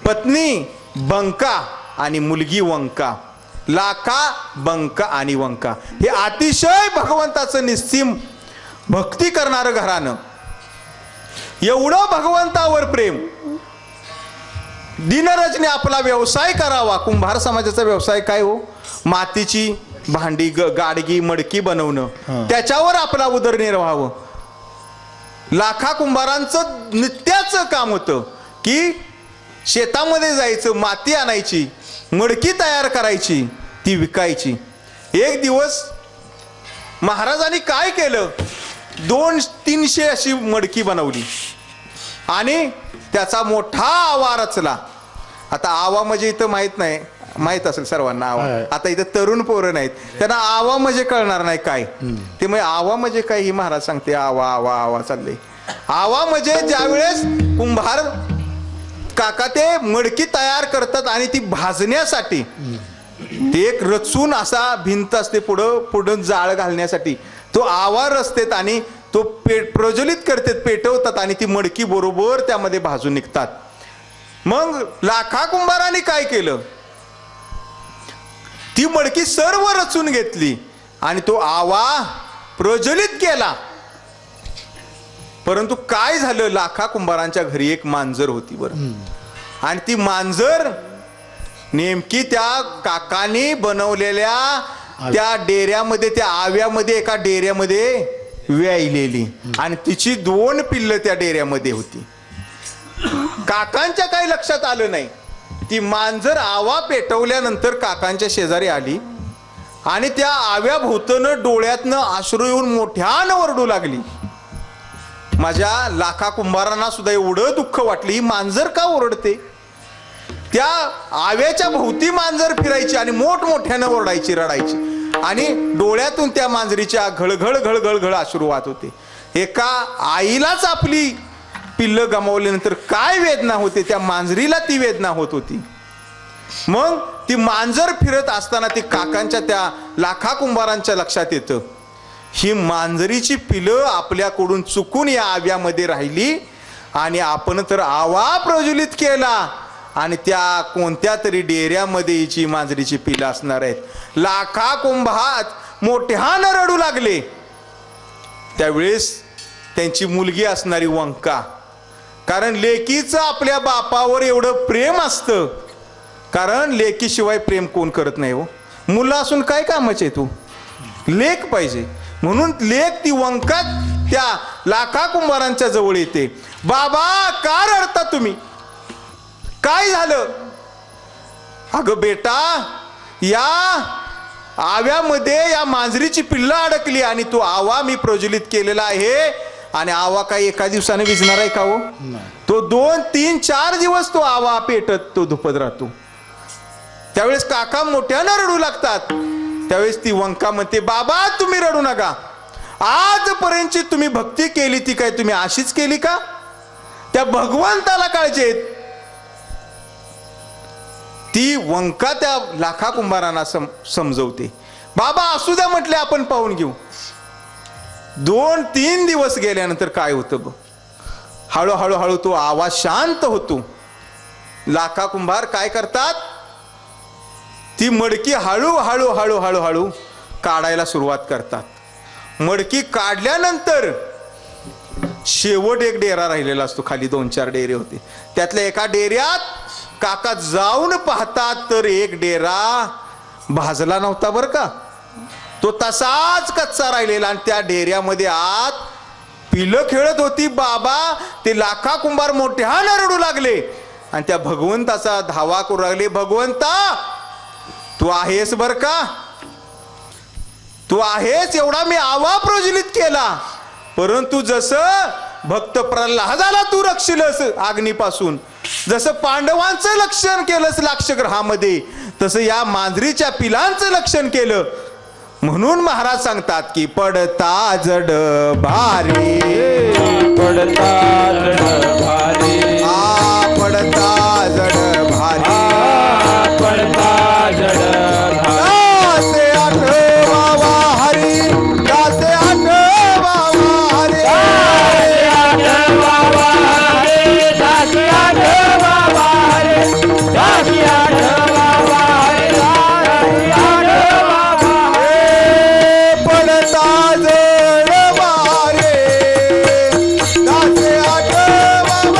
पत्नी बंका आणि मुलगी वंका लाखा बंका आणि वंका हे अतिशय भगवंताचं निस्सीम भक्ती करणारं घरानं एवढं भगवंतावर प्रेम दिनरजने आपला व्यवसाय करावा कुंभार समाजाचा व्यवसाय काय हो मातीची भांडी गाडगी मडकी बनवणं त्याच्यावर आपला उदरनिर्वाह लाखा कुंभारांचं नित्याचं काम होतं की शेतामध्ये जायचं माती आणायची मडकी तयार करायची ती विकायची एक दिवस महाराजांनी काय केलं 200-300 अशी मडकी बनवली आणि त्याचा मोठा आवा रचला आता आवा म्हणजे इथं माहित असेल सर्वांना आवा आता इथं तरुण पोरं नाहीत त्यांना आवा म्हणजे कळणार नाही काय ते म्हणजे आवा म्हणजे काय ही महाराज सांगते आवा आवा आवा चालले आवा म्हणजे ज्यावेळेस कुंभार काका ते मडकी तयार करतात आणि ती भाजण्यासाठी ते एक रचून असा भिंत असते पुढं जाळ घालण्यासाठी तो आवा रचतेत आणि तो प्रज्वलित करतात पेटवतात आणि ती मडकी बरोबर त्यामध्ये भाजून निघतात मग लाखा कुंभाराने काय केलं, ती मडकी सर्व रचून घेतली आणि तो आवा प्रज्वलित केला. परंतु काय झालं, लाखा कुंभारांच्या घरी एक मांजर होती बरं, आणि ती मांजर नेमकी त्या काकाने बनवलेल्या त्या डेऱ्यामध्ये, त्या आव्यामध्ये, एका डेऱ्यामध्ये व्यायलेली, आणि तिची 2 पिल्लं त्या डेऱ्यामध्ये होती. काकांच्या काही लक्षात आलं नाही. ती मांजर आवा पेटवल्यानंतर काकांच्या शेजारी आली आणि त्या आव्या भोवतनं डोळ्यातनं अश्रू येऊन मोठ्यानं ओरडू लागली. माझ्या लाखा कुंभारांना सुद्धा एवढं दुःख वाटलं, ही मांजर का ओरडते. त्या आव्याच्या भोवती मांजर फिरायची आणि मोठमोठ्यानं ओरडायची, रडायची, आणि डोळ्यातून त्या मांजरीच्या घळघळ घळघळ घळ अश्रू वाहत होते. एका आईलाच आपली पिल्लं गमावल्यानंतर काय वेदना होते, त्या मांजरीला ती वेदना होत होती. मग ती मांजर फिरत असताना ती काकांच्या, त्या लाखा कुंभारांच्या लक्षात येतं, ही मांजरीची पिलं आपल्याकडून चुकून या आव्यामध्ये राहिली आणि आपण तर आवा प्रज्वलित केला आणि त्या कोणत्या तरी डेऱ्यामध्ये हिची मांजरीची पिलं असणार आहेत. लाखा कुंभात मोठ्यानं रडू लागले. त्यावेळेस त्यांची मुलगी असणारी वंका, कारण लेकीचं आपल्या बापावर एवढं प्रेम असतं, कारण लेकीशिवाय प्रेम कोण करत नाही हो. मुलं असून काय कामाचे आहे, तू लेक पाहिजे. म्हणून लेक ती वंका त्या लाखा कुंभारांच्या जवळ येते. बाबा का रडता तुम्ही, काय झालं. अगं बेटा, या आव्यामध्ये या मांजरीची पिल्लं अडकली आणि तो आवा मी प्रज्वलित केलेला आहे, आणि आवा काही एका दिवसाने विझणार आहे का हो. तो 2, 3, 4 दिवस तो आवा पेटत तो धुपत राहतो. त्यावेळेस काका मोठ्यानं रडू लागतात. त्यावेळेस ती वंका म्हणते, बाबा तुम्ही रडू नका, आजपर्यंतची तुम्ही भक्ती केली ती काय तुम्ही अशीच केली का. त्या भगवंताला काळजी आहेत. ती वंका त्या लाखा कुंभारांना समजवते. बाबा असू द्या म्हटले, आपण पाहून घेऊ. 2-3 दिवस गेल्यानंतर काय होतं बघ, हळूहळू हळू तो आवाज शांत होतो. लाखा कुंभार काय करतात, ती मडकी हळूहळू हळूहळू हळू काढायला सुरुवात करतात. मडकी काढल्यानंतर शेवट एक डेरा राहिलेला असतो, खाली 2-4 डेरे होते. त्यातल्या एका डेऱ्यात काका जाऊन पाहतात तर एक डेरा भाजला नव्हता बरं का, तो तसाच कच्चा राहिलेला, आणि त्या डेऱ्यामध्ये आत पिलं खेळत होती. बाबा ते लाखा कुंभार मोठ्यानं रडू लागले आणि त्या भगवंताचा धावा करू लागले, भगवंता तू आहेस बर का, तू आहेस, एवढा मी आवा प्रज्वलित केला, परंतु जसं भक्त प्रल्हादाला तू रक्षिलस अग्नीपासून, जसं पांडवांचं लक्षण केलंस लाक्षग्रहामध्ये, तसं या मांजरीच्या पिलांचं लक्षण केलं. म्हणून महाराज सांगतात की पडता जड भारी, पडता जड भारी, पडता जड भारी, पडता जड भारी. दासे आठवावा हरी, दासे आठवावा हरी, आठवावा हरी, दासी आठवावा हरी, दासी आठवावा हरी, दासी आठवावा हरी. पडता जड भारी, दासे आठवावा हरी,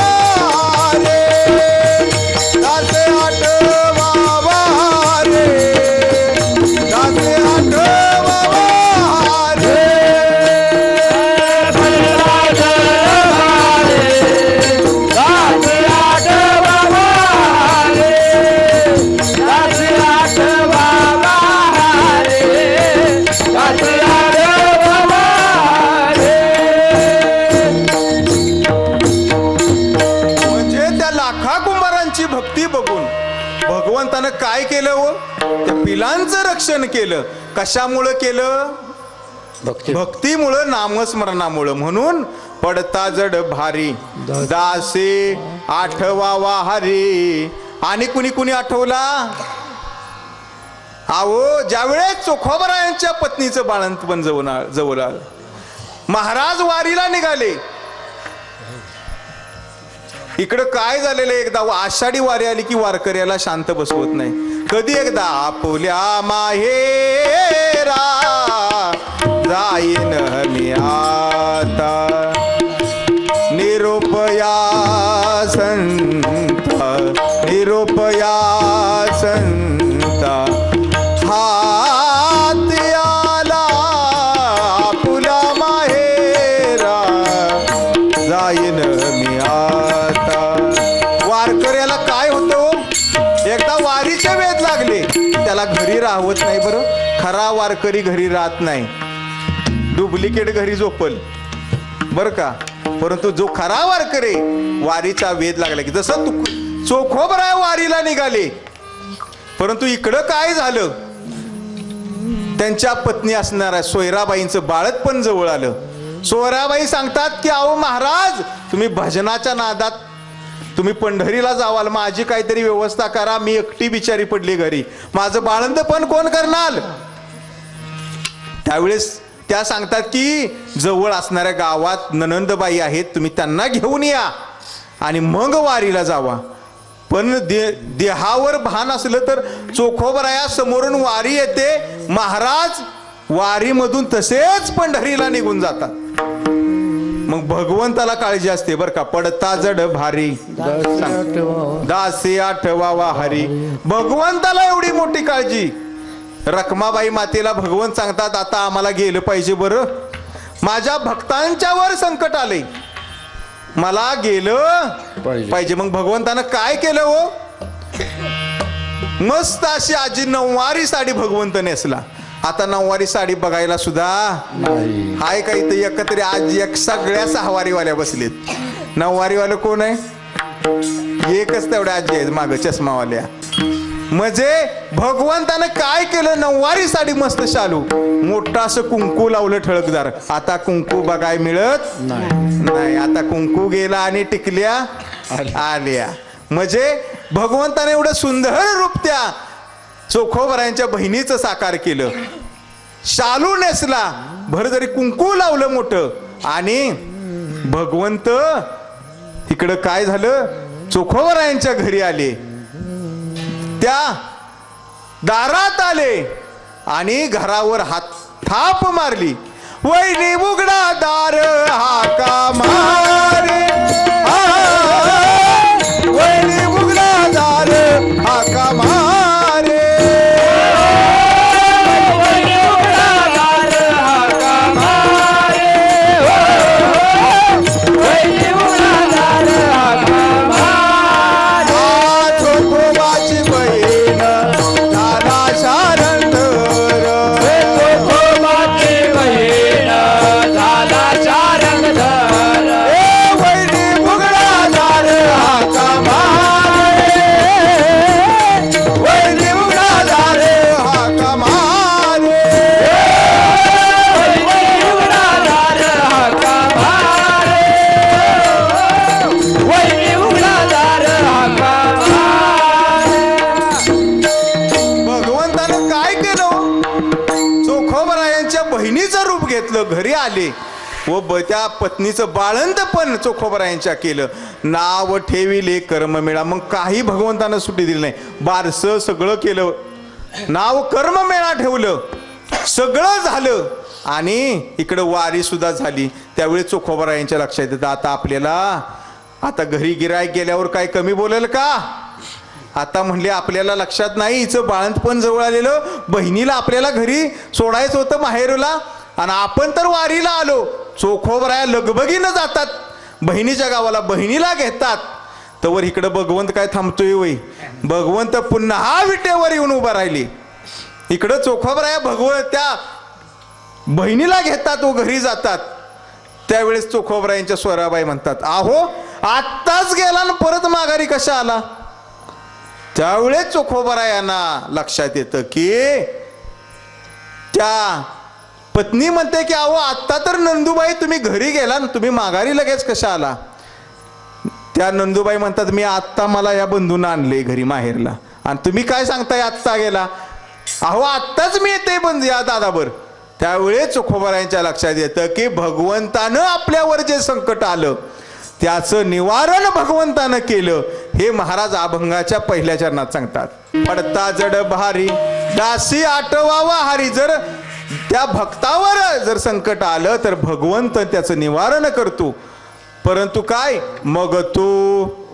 दासे आठवावा हरी, दासे आठवावा हरी. म्हणजे त्या लाखा कुंभारांची भक्ती बघून भगवंतानं काय केलं हो, त्या पिलांचं रक्षण केलं. कशामुळं केलं, भक्ती भक्तीमुळं, नामस्मरणामुळं. म्हणून पडता जड भारी, दासे आठवावा हरी. आणि कुणी कुणी आठवला, अहो ज्यावेळेस चोखोबरायांच्या पत्नीचं बाळंतपण जवळ आलं, महाराज वारीला निघाले. इकडं काय झालेलं आहे, एकदा आषाढी वारी आली की वारकऱ्याला शांत बसवत नाही. कधी एकदा आपुल्या माहेरा जाईन मी आता, निरोपया संता, निरोपया संता, हात आला आपुल्या माहेरा जाईन मी आता. वारकऱ्याला काय होतं, एकदा वारीचे वेध लागले त्याला घरी राहत नाही. बरं, खरा वारकरी घरी राहत नाही, डुप्लिकेट घरी झोपल बरं का. परंतु जो खरा वारकरी वारीचा वेध लागला की जसं चोखोबरा वारीला निघाले. परंतु इकडं काय झालं, त्यांच्या पत्नी असणाऱ्या सोयराबाईंचं बाळंतपण जवळ आलं. सोयराबाई सांगतात की अहो महाराज, तुम्ही भजनाच्या नादात तुम्ही पंढरीला जावाल, माझी काहीतरी व्यवस्था करा, मी एकटी बिचारी पडली घरी, माझं बाळंतपण कोण करणार. त्यावेळेस त्या सांगतात की जवळ असणाऱ्या गावात ननंदबाई आहेत, तुम्ही त्यांना घेऊन या आणि मग वारीला जावा. पण देहावर भान असलं तर चोखोबराया समोरून वारी येते, महाराज वारीमधून तसेच पंढरीला निघून जातात. मग भगवंताला काळजी असते बरं का. पडता जड भारी दासी आठवावा हरी, भगवंताला एवढी मोठी काळजी. रखमाबाई मातेला भगवंत सांगतात आता आम्हाला गेलं पाहिजे, बरं माझ्या भक्तांच्यावर संकट आले, मला गेलं पाहिजे. मग भगवंतानं काय केलं हो, मस्त अशी आजी नऊवारी साडी भगवंत नेसला. आता नऊवारी साडी बघायला सुद्धा हाय काही तर एकत्र आज एक सगळ्या सहावारीवाल्या बसलेत. नऊवारीवाले कोण आहे, एकच तेवढ्या आजी आहेत माग चष्मावाल्या. म्हणजे भगवंतानं काय केलं, नऊवारी साडी मस्त शालू, मोठा असं कुंकू लावलं ठळकदार. आता कुंकू बघाय मिळत नाही, आता कुंकू गेला आणि टिकल्या आल्या. म्हणजे भगवंताने एवढं सुंदर रूप त्या चोखोबरायांच्या बहिणीचं साकार केलं. शालू नेसला, भर जरी कुंकू लावलं मोठं. आणि भगवंत इकडं काय झालं, चोखोबरायांच्या घरी आले, त्या दारात आले आणि घरावर हात थाप मारली. वैली बुगडा दार हाका मारे, वैली बुगडा दार हाका मारे, वैली बुगडा दार हाका मारे, वैली बुगडा दार हाका मारे. चोखोबाची बहीण दादा शारंगधर, चोखोबाची बहीण दादा शारंगधर, वैली बुगडा दार हाका मारे, वैली बुगडा दार हाका मारे. वैली बुगडा दार हाका मारे, वैली बुगडा दार हाका मारे. भगवंतानं काय केलं, चोखोबरायांच्या बहिणीचं रूप घेतलं, घरी आले व त्या पत्नीचं बाळंत पण चोखोबरायांच्या केलं. नाव ठेविले कर्म मेळा. मग काही भगवंतानं सुट्टी दिली नाही, बारसं सगळं केलं, नाव कर्म मेळा ठेवलं, सगळं झालं. आणि इकडं वारी सुद्धा झाली. त्यावेळी चोखोबरायांच्या लक्षात येतं आता आपल्याला आता घरी गिरायक गेल्यावर काय कमी बोलेल का. आता म्हणले आपल्याला लक्षात नाही, हिचं बाळंतपण जवळ आलेलं, बहिणीला आपल्याला घरी सोडायचं होतं माहेरला, आणि आपण तर वारीला आलो. चोखोबराया लगबगीनं जातात बहिणीच्या गावाला, बहिणीला घेतात. तवर इकडं भगवंत काय थांबतोय वय, भगवंत पुन्हा विटेवर येऊन उभा राहिली. इकडं चोखोबराया भगवंत त्या बहिणीला घेतात व घरी जातात. त्यावेळेस चोखोबरायांच्या स्वराबाई म्हणतात अहो आत्ताच गेला आणि परत माघारी कशा आला. त्यावेळेस चोखोबरायांना लक्षात येतं की त्या पत्नी म्हणते की अहो आत्ता तर नंदूबाई तुम्ही घरी गेला ना, तुम्ही माघारी लगेच कशा आला. त्या नंदूबाई म्हणतात मी आत्ता मला या बंधून आणले घरी माहेरला, आणि तुम्ही काय सांगताय आत्ता गेला. अहो आत्ताच मी येते बंधू या दादाबर. त्यावेळेस चोखोबरायांच्या लक्षात येतं की भगवंतानं आपल्यावर जे संकट आलं त्याचं निवारण भगवंतानं केलं. हे महाराज अभंगाच्या पहिल्या चरणात सांगतात. पडता जड भारी दासी आठवावा हारी. जर त्या भक्तावर जर संकट आलं तर भगवंत त्याचं निवारण करतो. परंतु काय, मग तो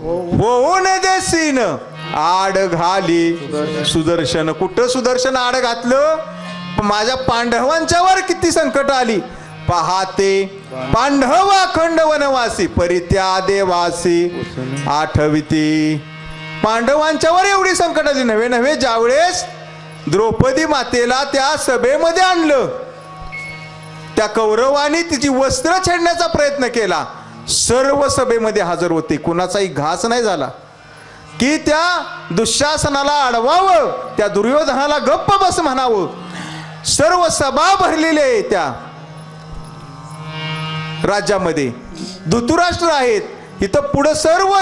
होऊन देसीन आड घाली सुदर्शन. कुठं सुदर्शन आड घातलं? माझ्या पांडवांच्यावर किती संकट आली. पाहाते पांडव अखंड वनवासी परित्या देवासी आठविती. पांडवांच्यावर एवढी संकट आली. नव्हे नव्हे ज्यावेळेस द्रौपदी मातेला त्या सभेमध्ये आणलं, त्या कौरवांनी तिची वस्त्र छेडण्याचा प्रयत्न केला. सर्व सभेमध्ये हजर होते, कुणाचाही घास नाही झाला. की त्या दुःशासनाला अडवावं, त्या दुर्योधनाला गप्प बस म्हणावं. सर्व सभा भरलेली आहे त्या राज्यामध्ये. धृतराष्ट्र आहेत, इथं पुढे सर्व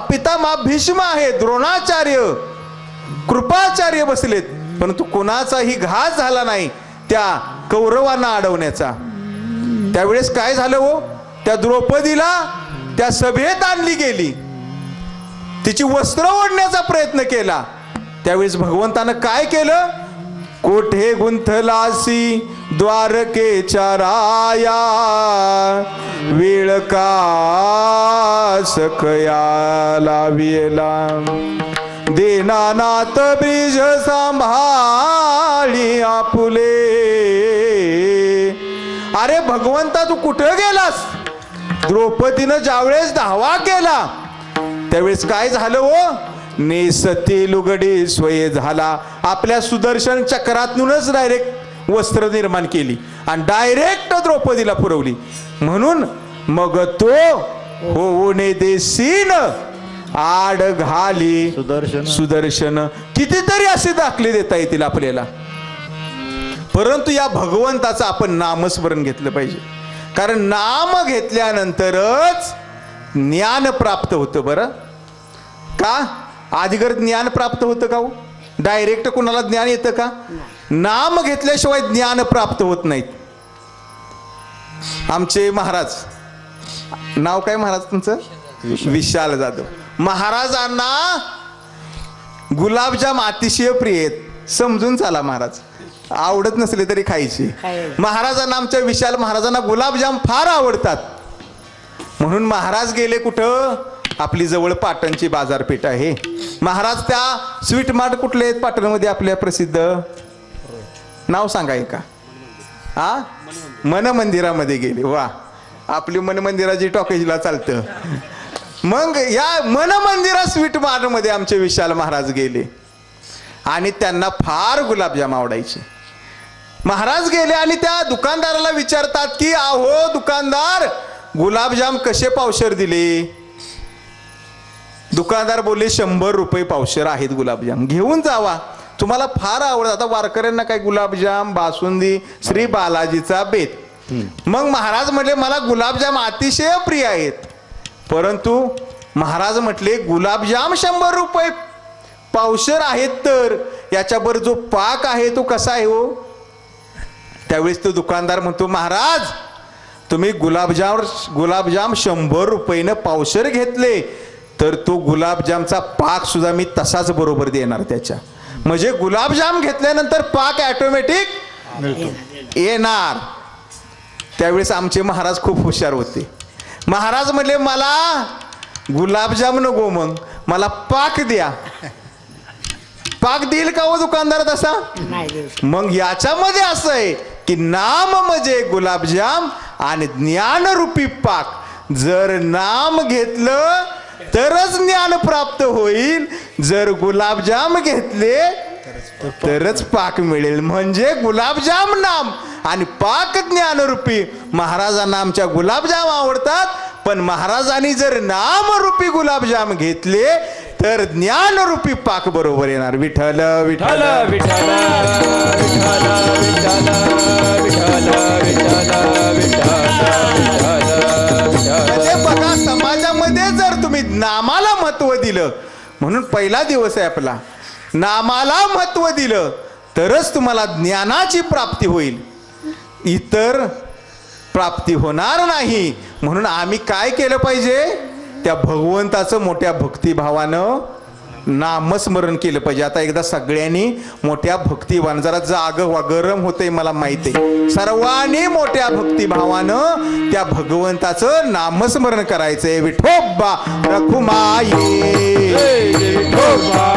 पितामह भीष्म आहेत, द्रोणाचार्य कृपाचार्य बसलेत. परंतु कोणाचाही घास झाला नाही त्या कौरवांना अडवण्याचा. त्यावेळेस काय झालं हो, त्या द्रौपदीला त्या सभेत आणली गेली, तिची वस्त्र ओढण्याचा प्रयत्न केला. त्यावेळेस भगवंतानं काय केलं, कोठे गुंथलासी द्वारकेच्या राया वेळ का सकया विला दीनानाथ ब्रिज सांभाळी आपुले. अरे भगवंता तू कुठं गेलास? द्रौपदीनं ज्यावेळेस धावा केला त्यावेळेस काय झालं हो, नेसती लुगडी स्वय झाला. आपल्या सुदर्शन चक्रातूनच डायरेक्ट वस्त्र निर्माण केली आणि डायरेक्ट द्रौपदीला पुरवली. म्हणून मग तो होऊने देसीन आड घाली सुदर्शन. कितीतरी असे दाखले देता येतील आपल्याला. परंतु या भगवंताचं आपण नामस्मरण घेतलं पाहिजे. कारण नाम घेतल्यानंतरच ज्ञान प्राप्त होतं. बरं का आधिगर ज्ञान प्राप्त होतं का हो? डायरेक्ट कोणाला ज्ञान येतं का? नाम घेतल्याशिवाय ज्ञान प्राप्त होत नाहीत. आमचे महाराज, नाव काय महाराज तुमचं? विशाल जाधव. महाराजांना गुलाबजाम अतिशय प्रिय आहेत. समजून चाला महाराज, आवडत नसले तरी खायचे. महाराजांना, आमच्या विशाल महाराजांना गुलाबजाम फार आवडतात. म्हणून महाराज गेले कुठं, आपली जवळ पाटणची बाजारपेठ आहे. महाराज त्या स्वीट मार्ट कुठले आहेत पाटणमध्ये आपल्या प्रसिद्ध, नाव सांगाय का? हा, मन मंदिरामध्ये गेले. वा, आपली मन मंदिराची टॉकेजला चालतं. मग या मन मंदिरा स्वीट मार्ट मध्ये आमचे विशाल महाराज गेले आणि त्यांना फार गुलाबजाम आवडायचे. महाराज गेले आणि त्या दुकानदाराला विचारतात की अहो दुकानदार, गुलाबजाम कसे पावशेर दिले? दुकानदार बोलले 100 रुपये पावशेर आहेत गुलाबजाम, घेऊन जावा, तुम्हाला फार आवडत. आता वारकऱ्यांना काय गुलाबजाम, बासुंदी, श्री बालाजीचा बेत. मग महाराज म्हटले मला गुलाबजाम अतिशय प्रिय आहेत. परंतु महाराज म्हटले गुलाबजाम 100 रुपये पावशेर आहेत, तर याच्यावर जो पाक आहे तो कसा आहे हो? त्यावेळेस तो दुकानदार म्हणतो, महाराज तुम्ही गुलाबजाम 100 रुपयानं पावशेर घेतले तर तो गुलाबजामचा पाक सुद्धा मी तसाच बरोबर देणार त्याच्या. म्हणजे गुलाबजाम घेतल्यानंतर पाक ऑटोमॅटिक येणार. त्यावेळेस आमचे महाराज खूप हुशार होते. महाराज म्हणले मला गुलाबजाम नको, मग मला पाक द्या. पाक देईल का हो दुकानदार तसा? मग याच्यामध्ये असं आहे की नाम म्हणजे गुलाबजाम आणि ज्ञानरूपी पाक. जर नाम घेतलं तरच ज्ञान प्राप्त होईल, जर गुलाबजाम घेतले तरच पाक मिळेल. म्हणजे गुलाबजाम नाम आणि पाक ज्ञानरूपी. महाराजांना आमच्या गुलाबजाम आवडतात, पण महाराजांनी जर नामरूपी गुलाबजाम घेतले तर ज्ञानरूपी पाक बरोबर येणार. विठ्ठल विठ्ठल विठ्ठल विठ्ठल विठ्ठल विठ्ठल विठ्ठल. म्हणजे बघा, समाजामध्ये जर तुम्ही नामाला महत्व दिलं, म्हणून पहिला दिवस आहे आपला, नामाला महत्व दिलं तरच तुम्हाला ज्ञानाची प्राप्ती होईल. इतर प्राप्ती होणार नाही. म्हणून आम्ही काय केलं पाहिजे, त्या भगवंताचं मोठ्या भक्तिभावानं नामस्मरण केलं पाहिजे. आता एकदा सगळ्यांनी मोठ्या भक्तिभावानं, जरा जाग वा, गरम होतंय मला माहिती आहे, सर्वांनी मोठ्या भक्तिभावानं त्या भगवंताचं नामस्मरण करायचंय. विठोबा रखुमाई, विठोबा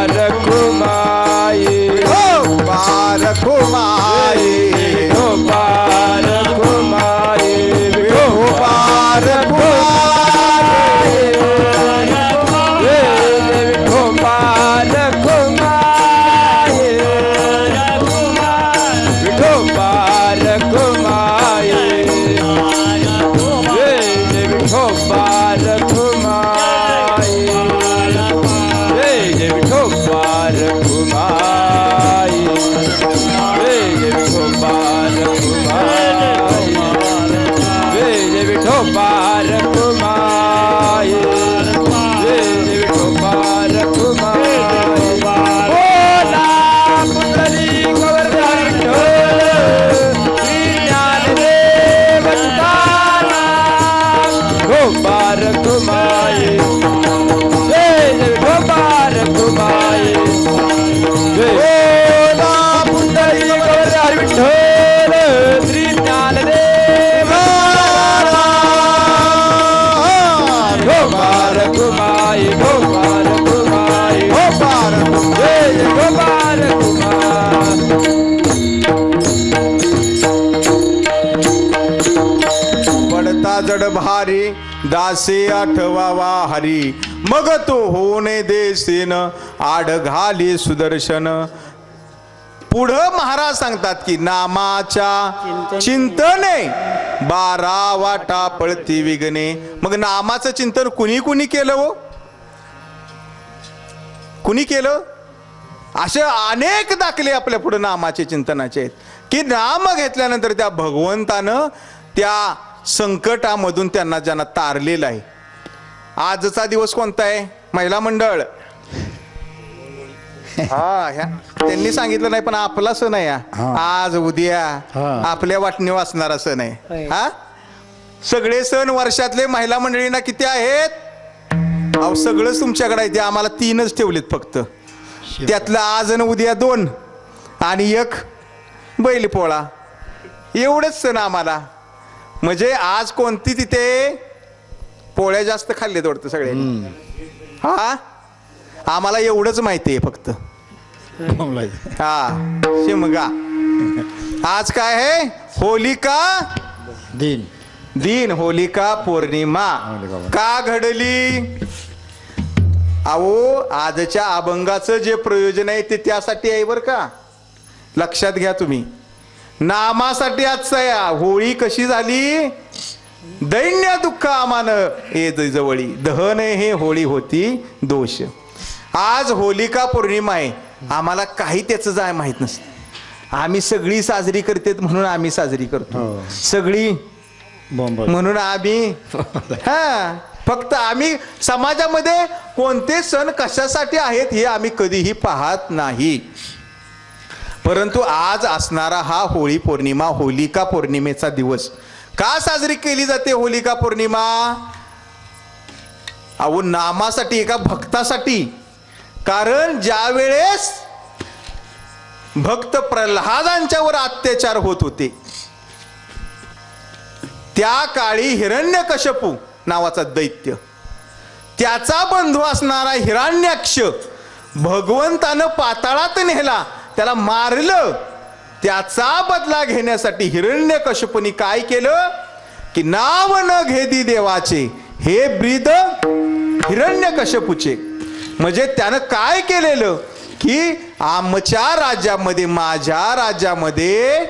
रखुमाई, विठोबा रखुमाई, विठोबा रखुमाई, विठोबा रखुमाई, जड भारी दासे आठवावा हरी, मग तो होणे देसेन आड घाली सुदर्शन. पुढं महाराज सांगतात की नामाच्या चिंतने 12 वाटा पळती विघ्ने. मग नामाचं चिंतन कुणी कुणी केलं हो, कुणी केलं? असे अनेक दाखले आपल्या पुढे नामाचे चिंतनाचे आहेत की नाम घेतल्यानंतर त्या भगवंतानं त्या संकटामधून त्यांना ज्यांना तारलेलं आहे. आजचा दिवस कोणता आहे? महिला मंडळ. हा, त्यांनी सांगितलं नाही पण आपला सण आहे आज उद्या आपल्या वाटणी वाचणारा सण आहे हा. सगळे सण वर्षातले महिला मंडळींना किती आहेत? अहो सगळंच तुमच्याकडे आहे. ते आम्हाला 3च ठेवलेत फक्त. त्यातलं आज आणि उद्या 2 आणि 1 बैलपोळा, एवढंच सण आम्हाला. म्हणजे आज कोणती तिथे पोळ्या जास्त खाल्लेत वाटतं सगळ्यांनी. हा, आम्हाला एवढंच माहिती आहे फक्त. हा, शिमगा. आज काय आहे? होलिका दिन, दिन होलिका पौर्णिमा. का घडली? अहो आजच्या अभंगाचं जे प्रयोजन आहे ते त्यासाठी आहे बरं का, लक्षात घ्या तुम्ही. नामासाठी आजचा या होळी कशी झाली? दैन्य दुःख आमान येत जवळी, दहन हे होळी होती दोष. आज होलिका पौर्णिमा आहे, आम्हाला काही त्याचं जाय माहित नसतं. आम्ही सगळी साजरी करतेत म्हणून आम्ही साजरी करतो, सगळी म्हणून आम्ही हा. फक्त आम्ही समाजामध्ये कोणते सण कशासाठी आहेत हे आम्ही कधीही पाहत नाही. परंतु आज असणारा हा होळी पौर्णिमा, होलिका पौर्णिमेचा दिवस का साजरी केली जाते होलिका पौर्णिमा? अहो नामासाठी, एका भक्तासाठी. कारण ज्या वेळेस भक्त प्रल्हादांच्यावर अत्याचार होत होते त्या काळी हिरण्यकश्यपू नावाचा दैत्य, त्याचा बंधू असणारा हिरण्याक्ष भगवंतानं पाताळात नेला, त्याला मारलं. त्याचा बदला घेण्यासाठी हिरण्यकश्यपूनी काय केलं की नाव न घेदी देवाचे हे ब्रीद हिरण्यकश्यपूचे. म्हणजे त्यानं काय केलेलं की आमच्या राज्यामध्ये, माझ्या राज्यामध्ये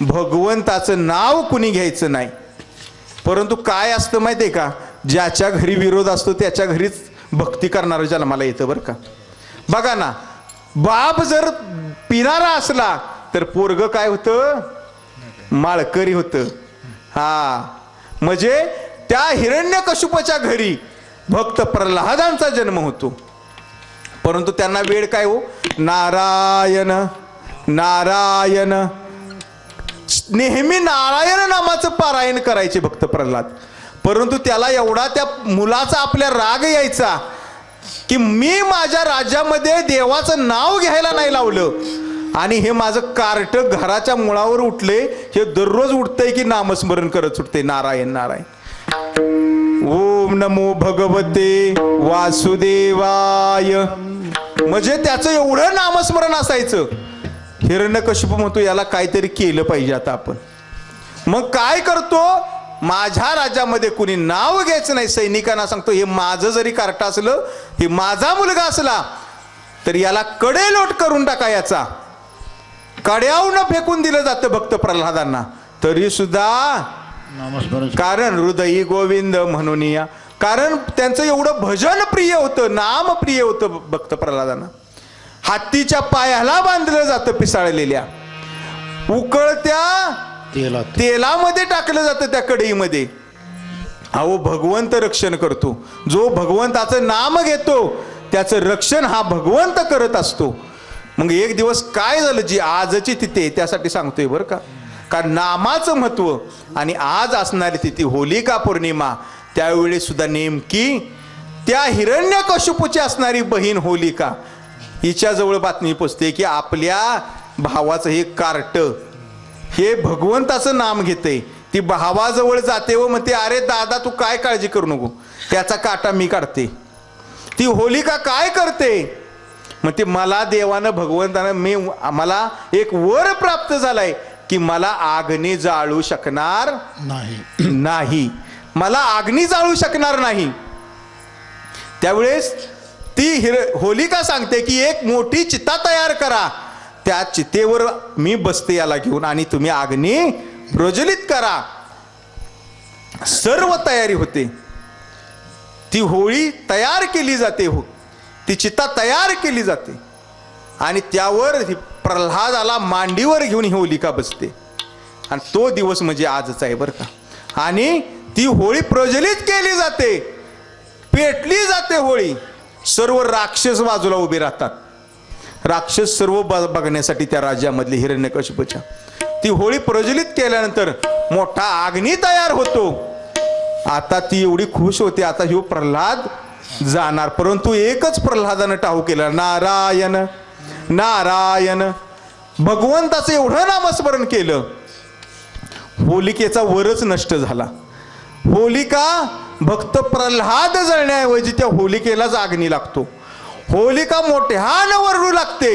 भगवंताचं नाव कुणी घ्यायचं नाही. परंतु काय असतं माहितीये का, ज्याच्या घरी विरोध असतो त्याच्या घरीच भक्ती करणारं जन्माला येतं बरं का. बघा ना, बाप जर पिणारा असला तर पोरग काय होतं? माळकरी होतं. हा, म्हणजे त्या हिरण्यकश्यपाच्या घरी भक्त प्रल्हादांचा जन्म होतो. परंतु त्यांना वेळ काय हो? नारायण नारायण, नेहमी नारायण नामाचं पारायण करायचे भक्त प्रल्हाद. परंतु त्याला एवढा त्या मुलाचा आपल्या राग यायचा की मी माझ्या राज्यामध्ये देवाचं नाव घ्यायला नाही लावलं आणि हे माझं कार्ट घराच्या मुळावर उठले. हे दररोज उठतंय की नामस्मरण करत सुटते नारायण नारायण. ओम नमो भगवते वासुदेवाय. म्हणजे त्याचं एवढं नामस्मरण असायचं. हिरण्यकशिपू म्हणतो याला काहीतरी केलं पाहिजे आता आपण. मग काय करतो, माझ्या राज्यामध्ये कुणी नाव घ्यायचं नाही. सैनिकांना सांगतो हे माझं जरी कार्ट असलं, हे माझा मुलगा असला तर याला कडेलोट करून टाका. याचा कड्यावनं फेकून दिलं जातं भक्त प्रल्हादांना तरी सुद्धा. नामस्मरण. कारण हृदयी गोविंद म्हणून या. कारण त्यांचं एवढं भजन प्रिय होतं, नाम प्रिय होतं भक्त प्रल्हादांना. हत्तीच्या पायाला बांधलं जातं पिसाळलेल्या, उकळत्या तेलामध्ये टाकलं जातं त्या कढईमध्ये. अहो भगवंत रक्षण करतो. जो भगवंताचं नाम घेतो त्याचं रक्षण हा भगवंत करत असतो. मग एक दिवस काय झालं, जी आजची तिथी त्यासाठी सांगतोय बरं का. कारण नामाचं महत्व. आणि आज असणारी तिथी होलिका पौर्णिमा. त्यावेळी सुद्धा नेमकी त्या हिरण्यकशिपूची असणारी बहीण होलिका हिच्याजवळ बातमी पोचते की आपल्या भावाचं हे कार्ट हे भगवंताचं नाम घेते. ती भावाजवळ जाते व म्हणते अरे दादा तू काय काळजी करू नको, त्याचा काटा मी काढते. ती होलिका काय करते, मग ते मला देवानं भगवंतानं मला एक वर प्राप्त झालाय की मला आग्नी जाळू शकणार नाही. मला आग्नी जाळू शकणार नाही. त्यावेळेस ती होलिका सांगते की एक मोठी चिता तयार करा, त्या चितेवर मी बसते याला घेऊन आणि तुम्ही अग्नी प्रज्वलित करा. सर्व तयारी होते. ती होळी तयार केली जाते, ती चिता तयार केली जाते आणि त्यावर प्रल्हादाला मांडीवर घेऊन ही होलिका बसते. आणि तो दिवस म्हणजे आजच आहे बरं का. आणि ती होळी प्रज्वलित केली जाते, पेटली जाते होळी. सर्व राक्षस बाजूला उभे राहतात. राक्षस सर्व बघण्यासाठी त्या राज्यामधले हिरण्यकशिपूच्या. ती होळी प्रज्वलित केल्यानंतर मोठा अग्नी तयार होतो. आता ती एवढी खुश होते, आता ह्यो प्रल्हाद जाणार. परंतु एकच प्रल्हादानं टाहू केलं, नारायण नारायण. भगवंताचं एवढं नामस्मरण केलं, होलिकेचा वरच नष्ट झाला. होलिका भक्त प्रल्हाद जळण्याऐवजी त्या होलिकेलाच अग्नी लागतो. होलिका मोठ्यानं वरडू लागते,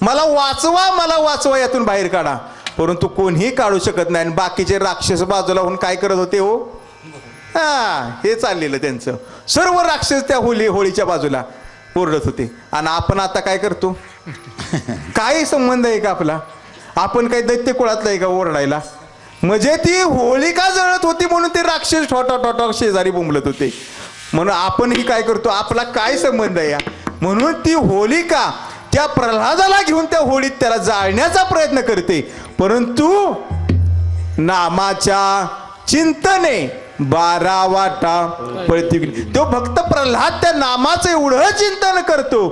मला वाचवा मला वाचवा, यातून बाहेर काढा. परंतु कोणीही काढू शकत नाही. आणि बाकीचे राक्षस बाजूला होऊन काय करत होते हो, हे चाललेलं त्यांचं. सर्व राक्षस त्या होळीच्या बाजूला ओरडत होते. आणि आपण आता काय करतो, काय संबंध आहे का आपला, आपण काही दैत्य कुळातला आहे का ओरडायला. म्हणजे ती होलिका जळत होती म्हणून ते राक्षस ठोटा ठोटा शेजारी बोंबलत होते. म्हणून आपणही काय करतो, आपला काय संबंध आहे. म्हणून ती होलिका त्या प्रल्हादाला घेऊन त्या होळीत त्याला जाळण्याचा प्रयत्न करते. परंतु नामाच्या चिंतने 12 वाटा पळती. तो भक्त प्रल्हाद त्या नामाचं एवढं चिंतन करतो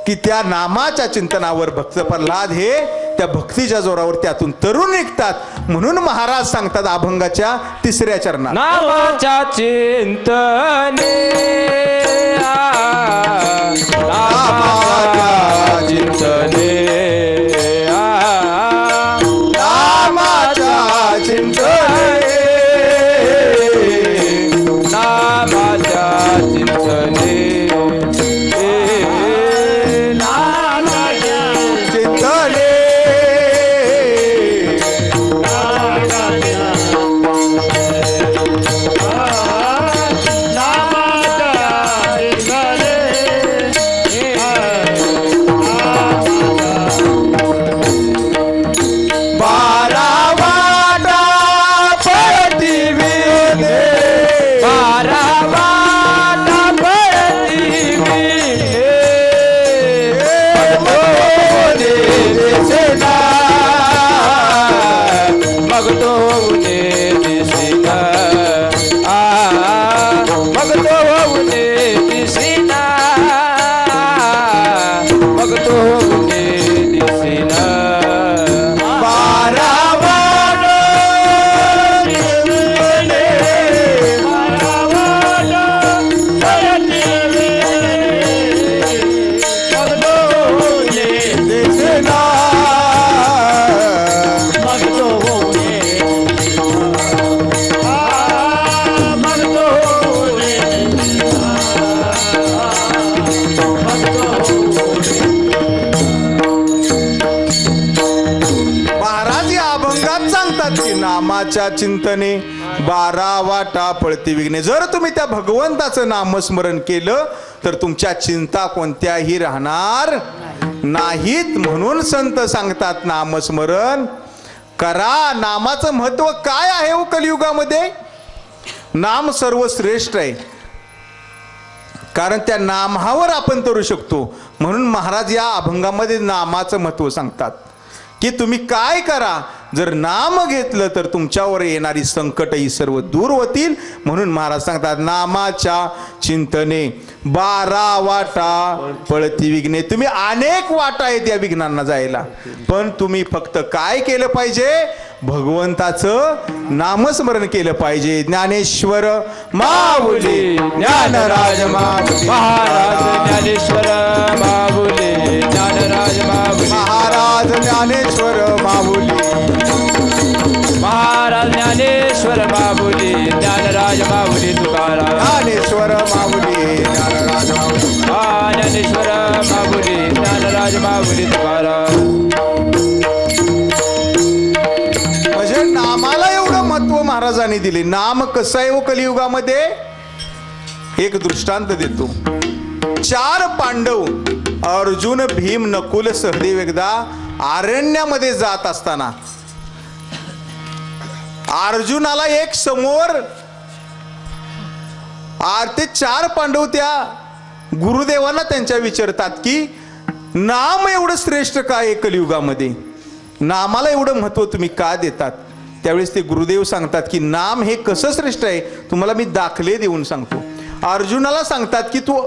की त्या नामाच्या चिंतनावर भक्त प्रल्हाद हे त्या भक्तीच्या जोरावर त्यातून तरुण निघतात. म्हणून महाराज सांगतात अभंगाच्या 3ऱ्या चरणात, नामाच्या चिंतने नामाच्या चिंतने नामाच्या चिंतने नामाच्या चिंतने चिंतने 12 वाटा पळती विघ्ने. जर तुम्ही त्या भगवंताचं नामस्मरण केलं तर तुमच्या चिंता कोणत्याही राहणार नाहीत. म्हणून संत सांगतात नामस्मरण करा. नामाचं महत्व काय आहे हो कलियुगामध्ये? नाम सर्वश्रेष्ठ आहे, कारण त्या नामावर आपण तरू शकतो. म्हणून महाराज या अभंगामध्ये नामाचं महत्व सांगतात की तुम्ही काय करा, जर नाम घेतलं तर तुमच्यावर येणारी संकट ही सर्व दूर होतील. म्हणून महाराज सांगतात नामाच्या चिंतने 12 वाटा पळती विघ्ने. तुम्ही अनेक वाटा आहेत या विघ्नांना जायला, पण तुम्ही फक्त काय केलं पाहिजे? भगवंताचं नामस्मरण केलं पाहिजे. ज्ञानेश्वर माऊली ज्ञानराज माऊली महाराज ज्ञानेश्वर माऊली ज्ञानराज माऊली महाराज ज्ञानेश्वर माऊली महाराज ज्ञानेश्वर माऊली ज्ञानराज माऊली तुकाराम ज्ञानेश्वर माऊली ज्ञानराज माऊली. ज्ञानेश्वर माऊली ज्ञानराज माऊली तुकाराम. म्हणजे नामाला एवढं महत्व महाराजांनी दिले. नाम कसं आहे हो कलियुगामध्ये? एक दृष्टांत देतो. 4 पांडव अर्जुन भीम नकुल सहदेव एकदा अरण्यामध्ये जात असताना अर्जुनाला एक समोर ते 4 पांडव त्या गुरुदेवांना त्यांच्या विचारतात की नाम एवढं श्रेष्ठ का आहे कलियुगामध्ये? नामाला एवढं महत्व तुम्ही का देतात? त्यावेळेस ते गुरुदेव सांगतात की नाम हे कसं श्रेष्ठ आहे तुम्हाला मी दाखले देऊन सांगतो. अर्जुनाला सांगतात की तू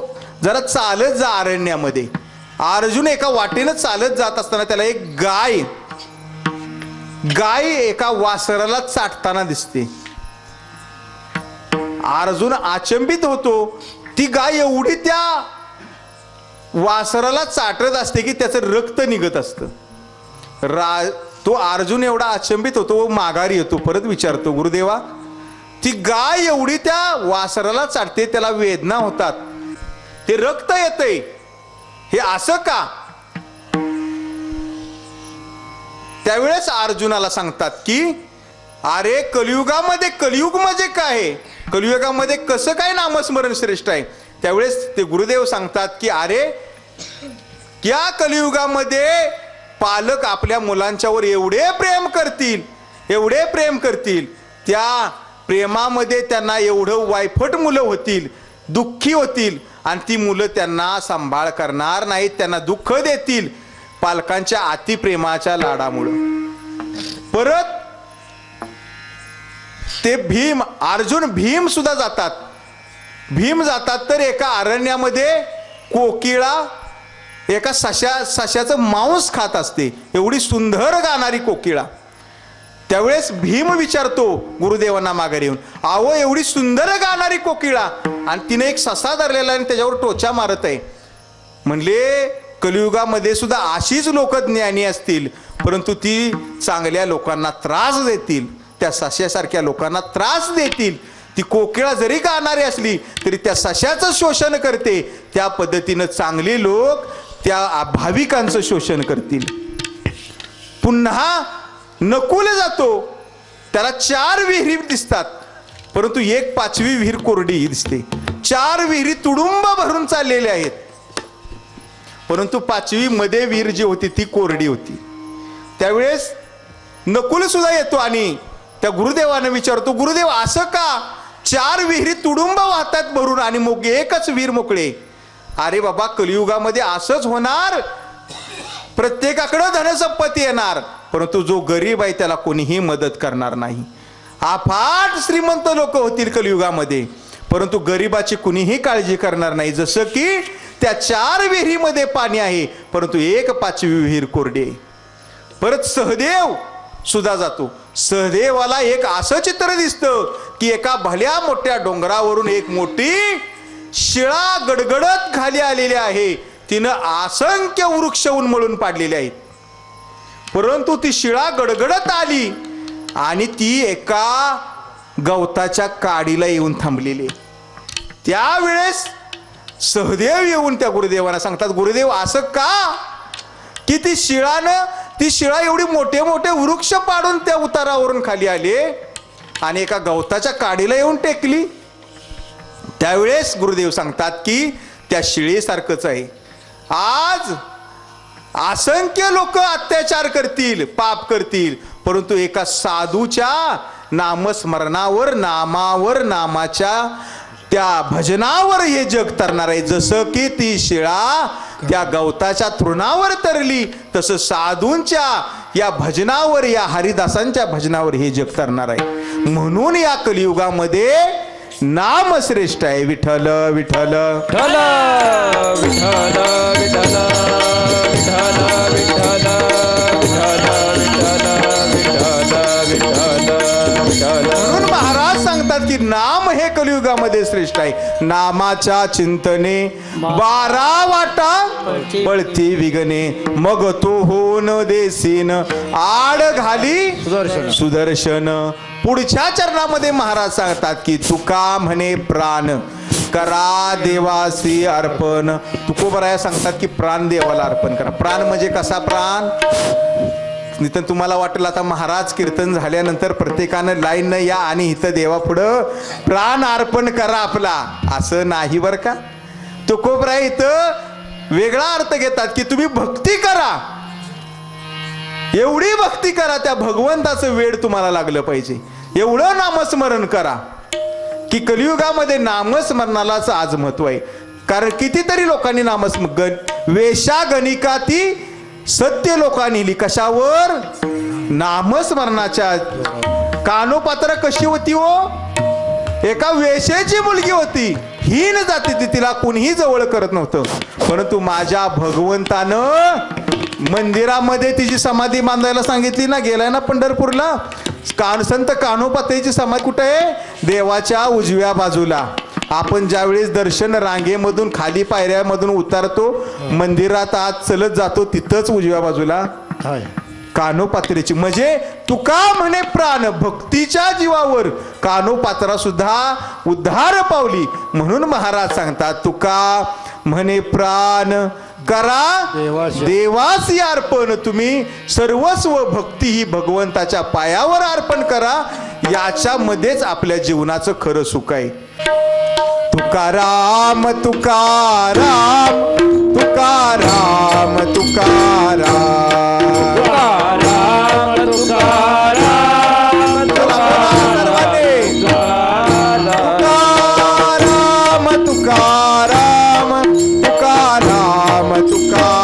जरा चालत जा अरण्यामध्ये. अर्जुन एका वाटेनं चालत जात असताना त्याला एक गाय एका वासराला चाटताना दिसते. अर्जुन अचंबित होतो. ती गाय एवढी त्या वासराला चाटत असते की त्याचं रक्त निघत असतं. तो अर्जुन एवढा अचंबित होतो, माघारी येतो, परत विचारतो गुरुदेवा ती गाय एवढी त्या वासराला चाटते, त्याला वेदना होतात, ते रक्त येतंय, हे असं का? त्यावेळेस अर्जुनाला सांगतात की अरे कलियुगामध्ये कलियुग म्हणजे काय आहे, कलियुगामध्ये कसं काय नामस्मरण श्रेष्ठ आहे. त्यावेळेस ते गुरुदेव सांगतात की अरे या कलियुगामध्ये पालक आपल्या मुलांच्यावर एवढे प्रेम करतील त्या प्रेमामध्ये त्यांना एवढं वायफट मुलं होतील, दुःखी होतील, आणि ती मुलं त्यांना सांभाळ करणार नाहीत, त्यांना दुःख देतील पालकांच्या अतिप्रेमाच्या लाडामुळं. परत ते भीम सुद्धा जातात. तर एका अरण्यामध्ये कोकिळा एका सश्याचं मांस खात असते, एवढी सुंदर गाणारी कोकिळा. त्यावेळेस भीम विचारतो गुरुदेवांना माघारी येऊन, अहो एवढी सुंदर गाणारी कोकिळा आणि तिने एक ससा धरलेला आणि त्याच्यावर टोचा मारत आहे. म्हणले कलियुगामध्ये सुद्धा अशीच लोक ज्ञानी असतील, परंतु ती चांगल्या लोकांना त्रास देतील, त्या सश्यासारख्या लोकांना त्रास देतील. ती कोकिळा जरी गाणारी असली तरी त्या सश्याचं शोषण करते, त्या पद्धतीनं चांगली लोक त्या भाविकांचं शोषण करतील. पुन्हा नकुल जातो, त्याला 4 विहिरी दिसतात, परंतु एक 5वी विहीर कोरडी दिसते. 4 विहिरी तुडुंब भरून चाललेल्या आहेत, परंतु 5वी मध्ये विहीर जी होती ती कोरडी होती. त्यावेळेस नकुल सुद्धा येतो आणि त्या गुरुदेवाने विचारतो, गुरुदेव असं का? 4 विहिरी तुडुंब वाहतात भरून आणि मग एकच विहीर मोकळे. अरे बाबा कलियुगामध्ये असंच होणार, प्रत्येकाकडे धनसंपत्ती येणार, परंतु जो गरीब आहे त्याला कोणीही मदत करणार नाही. अफाट श्रीमंत लोक होतील कलियुगामध्ये, परंतु गरीबाची कुणीही काळजी करणार नाही. जसं की त्या 4 विहिरीमध्ये पाणी आहे, परंतु एक 5वी विहीर कोरडी आहे. परत सहदेव सुद्धा जातो. सहदेवाला एक असं चित्र दिसतं की एका भल्या मोठ्या डोंगरावरून एक मोठी शिळा गडगडत खाली आलेली आहे. तिनं असंख्य वृक्ष उन्मळून पाडलेले आहेत, परंतु ती शिळा गडगडत आली आणि ती एका गवताच्या काडीला येऊन थांबलेली. त्यावेळेस सहदेव येऊन त्या गुरुदेवांना सांगतात, गुरुदेव असं का की ती शिळा एवढी मोठे मोठे वृक्ष पाडून त्या उतारावरून खाली आले, आणि एका गवताच्या काडीला येऊन टेकली. त्यावेळेस गुरुदेव सांगतात की त्या शिळेसारखंच आहे. आज असंख्य लोक अत्याचार करतील, पाप करतील, परंतु एका साधूच्या नामस्मरणावर, नामाच्या त्या भजनावर हे जग तरणार आहे. जसं की ती शिळा त्या गवताच्या तृणावर तरली, तसं साधूंच्या या भजनावर, या हरिदासांच्या भजनावर हे जग तरणार आहे. म्हणून या कलियुगामध्ये नाम श्रेष्ठ आहे. विठ्ठल विठ्ठल विठ्ठल विठ्ठल विठ्ठल विठ्ठल विठ्ठल म्हणून महाराज सांगतात की नाम हे कलियुगामध्ये श्रेष्ठ आहे. नामाच्या चिंतने 12 वाटा पळती विगणे, मग तो होऊन देसीन आड घाली सुदर्शन. पुढच्या चरणामध्ये महाराज सांगतात की तुका म्हणे प्राण करा देवासी अर्पण. तुकोबराया सांगतात की प्राण देवाला अर्पण करा. प्राण म्हणजे कसा प्राण? नितन तुम्हाला वाटेल आता महाराज कीर्तन झाल्यानंतर प्रत्येकानं लाईन या आणि इथं देवा पुढं प्राण अर्पण करा आपला, असं नाही बर का. तुकोबराय इथं वेगळा अर्थ घेतात की तुम्ही भक्ती करा, एवढी भक्ती करा, त्या भगवंताचं वेळ तुम्हाला लागलं पाहिजे, एवढं नामस्मरण करा की कलियुगामध्ये नामस्मरणालाच आज महत्व आहे. कारण कितीतरी लोकांनी वेशा गणिकाती सत्य लोकांनी लिहिली. कशावर? नामस्मरणाच्या. कानोपात्र कशी होती हो? एका वेशेची मुलगी होती, हीन जाती ती, तिला कुणीही जवळ करत नव्हतं. परंतु माझ्या भगवंतानं मंदिरामध्ये तिची समाधी बांधायला सांगितली ना. गेलाय ना पंढरपूरला. संत कान्होपात्रीची समाधी कुठे आहे? देवाच्या उजव्या बाजूला. आपण ज्यावेळेस दर्शन रांगेमधून खाली पायऱ्यामधून उतरतो, मंदिरात आत चलत जातो, तिथंच उजव्या बाजूला कान्होपात्रीची. म्हणजे तुका म्हणे प्राण, भक्तीच्या जीवावर कान्होपात्रा सुद्धा उद्धार पावली. म्हणून महाराज सांगतात तुका म्हणे प्राण करा देवासी अर्पण. तुम्ही सर्वस्व भक्ती ही भगवंताच्या पायावर अर्पण करा. याच्यामध्येच आपल्या जीवनाचं खरं सुख आहे. तुकाराम तुकाराम तुकाराम तुकाराम तुकाराम तुकाराम तुकाराम तुकाराम तुकाराम तुकाराम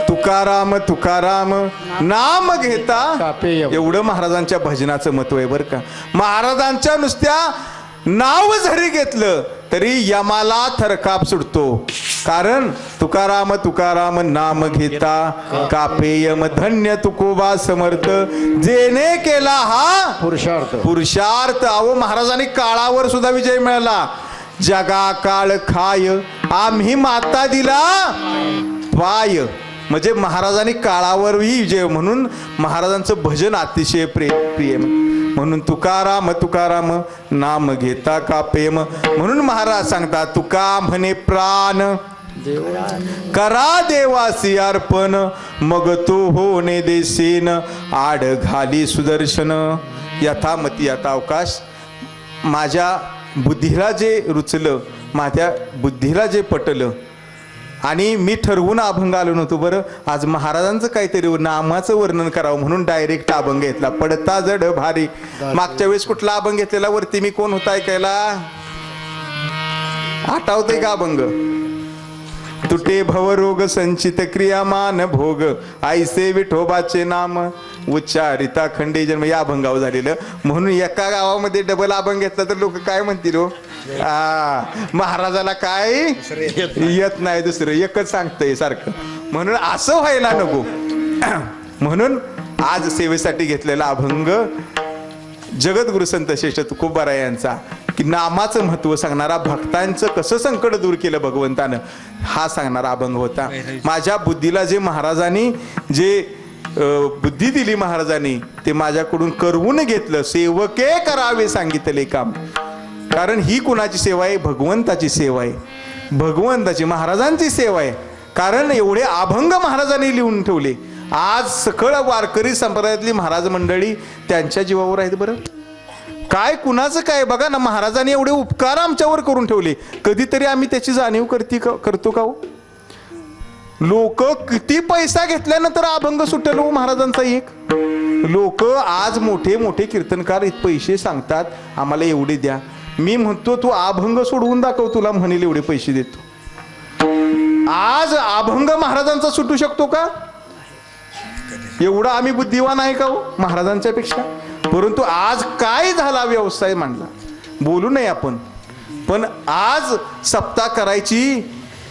तुकाराम तुकाराम नाम घेता एवढं महाराजांच्या भजनाचं महत्व आहे बरं का. महाराजांच्या नुसत्या नाव जरी घेतलं तरी यमाला थरकाप सुटतो. कारण तुकाराम तुकाराम नाम घेता कापे यम, धन्य तुकोबा समर्थ, जेने केला हा पुरुषार्थ. अहो महाराजांनी काळावर सुद्धा विजय मिळाला. जगा काळ खाय आम्ही माता दिला पाय. म्हणजे महाराजांनी काळावरही विजय. म्हणून महाराजांचं भजन अतिशय प्रिय. म्हणून तुकाराम तुकाराम नाम घेता का प्रेम. म्हणून महाराज सांगतात तुका म्हणे प्राण करा देवासी अर्पण, मग तो होणे देशीन आड घाली सुदर्शन. यथामती यथा अवकाश. माझ्या बुद्धीला जे रुचलं, माझ्या बुद्धीला जे पटलं आणि मी ठरवून अभंग आलो नव्हतो बरं. आज महाराजांचं काहीतरी नामाचं वर्णन करावं म्हणून डायरेक्ट अभंग घेतला. पडता जड भारी. मागच्या वेळेस कुठला अभंग घेतलेला वरती मी कोण होता ऐकायला आठवतंय का अभंग? तुटे भवरोग संचित क्रियामान भोग आईसे विठोबाचे नाम उच्चारिता खंडे जन्म या अभंगावर झालेलं. म्हणून एका गावामध्ये डबल अभंग घेतला तर लोक काय म्हणतील हो, महाराजाला काय येत नाही दुसरं एकच सांगतंय सारखं. म्हणून असं व्हायला नको. म्हणून आज सेवेसाठी घेतलेला अभंग जगद्गुरु संत श्रेष्ठ तुकोबाराय यांचा की नामाचं महत्व सांगणारा, भक्तांचं कसं संकट दूर केलं भगवंतानं हा सांगणारा अभंग होता. माझ्या बुद्धीला जे महाराजांनी जे बुद्धी दिली महाराजांनी ते माझ्याकडून करवून घेतलं. सेवके करावे सांगितले काम. कारण ही कुणाची सेवा आहे? भगवंताची सेवा आहे, भगवंताची महाराजांची सेवा आहे. कारण एवढे अभंग महाराजांनी लिहून ठेवले. आज सकळ वारकरी संप्रदायातली महाराज मंडळी त्यांच्या जीवावर आहेत बरं. काय कुणाचं काय बघा ना, महाराजांनी एवढे उपकार आमच्यावर करून ठेवले. कधीतरी आम्ही त्याची जाणीव करतो का हो? लोक किती पैसा घेतल्यानंतर अभंग सुटेल हो महाराजांचा एक. लोक आज मोठे मोठे कीर्तनकार पैसे सांगतात आम्हाला एवढे द्या. मी म्हणतो तू अभंग सोडवून दाखव, तुला म्हणेल एवढे पैसे देतो. आज अभंग महाराजांचा सुटू शकतो का? एवढा आम्ही बुद्धिवान आहे का हो महाराजांच्या पेक्षा? परंतु आज काय झाला व्यवसाय मांडला बोलू नये आपण. पण आज सप्ताह करायची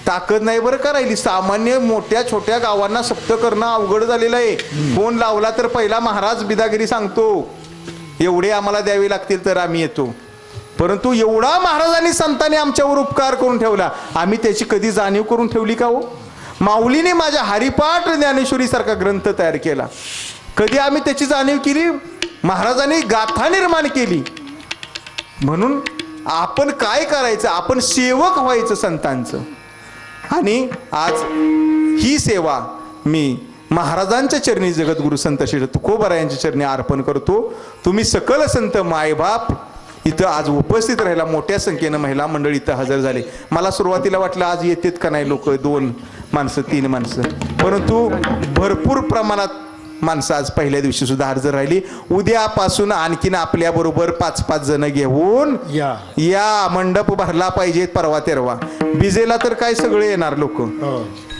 ताकद नाही बरं करायली. सामान्य मोठ्या छोट्या गावांना सप्ताह करणं अवघड झालेलं आहे. फोन लावला तर पहिला महाराज बिदागिरी सांगतो, एवढे आम्हाला द्यावे लागतील तर आम्ही येतो. परंतु एवढा महाराजांनी संतांनी आमच्यावर उपकार करून ठेवला, आम्ही त्याची कधी जाणीव करून ठेवली का हो? माऊलीने माझ्या हरिपाठ ज्ञानेश्वरी सारखा ग्रंथ तयार केला, कधी आम्ही त्याची जाणीव केली? महाराजांनी गाथा निर्माण केली. म्हणून आपण काय करायचं? आपण सेवक व्हायचं संतांचं. आणि आज ही सेवा मी महाराजांच्या चरणी जगद्गुरु संत श्री तुकोबाराय यांच्या चरणी अर्पण करतो. तुम्ही सकल संत मायबाप इथं आज उपस्थित राहिला. मोठ्या संख्येनं महिला मंडळी इथं हजर झाले. मला सुरुवातीला वाटलं आज येतात का नाही लोक, 2 माणसं 3 माणसं, परंतु भरपूर प्रमाणात माणसं आज पहिल्या दिवशी सुद्धा हजर राहिली. उद्यापासून आणखीन आपल्या बरोबर 5-5 जण घेऊन या. मंडप भरला पाहिजेत परवा तेरवा. बिजेला तर काय सगळे येणार लोक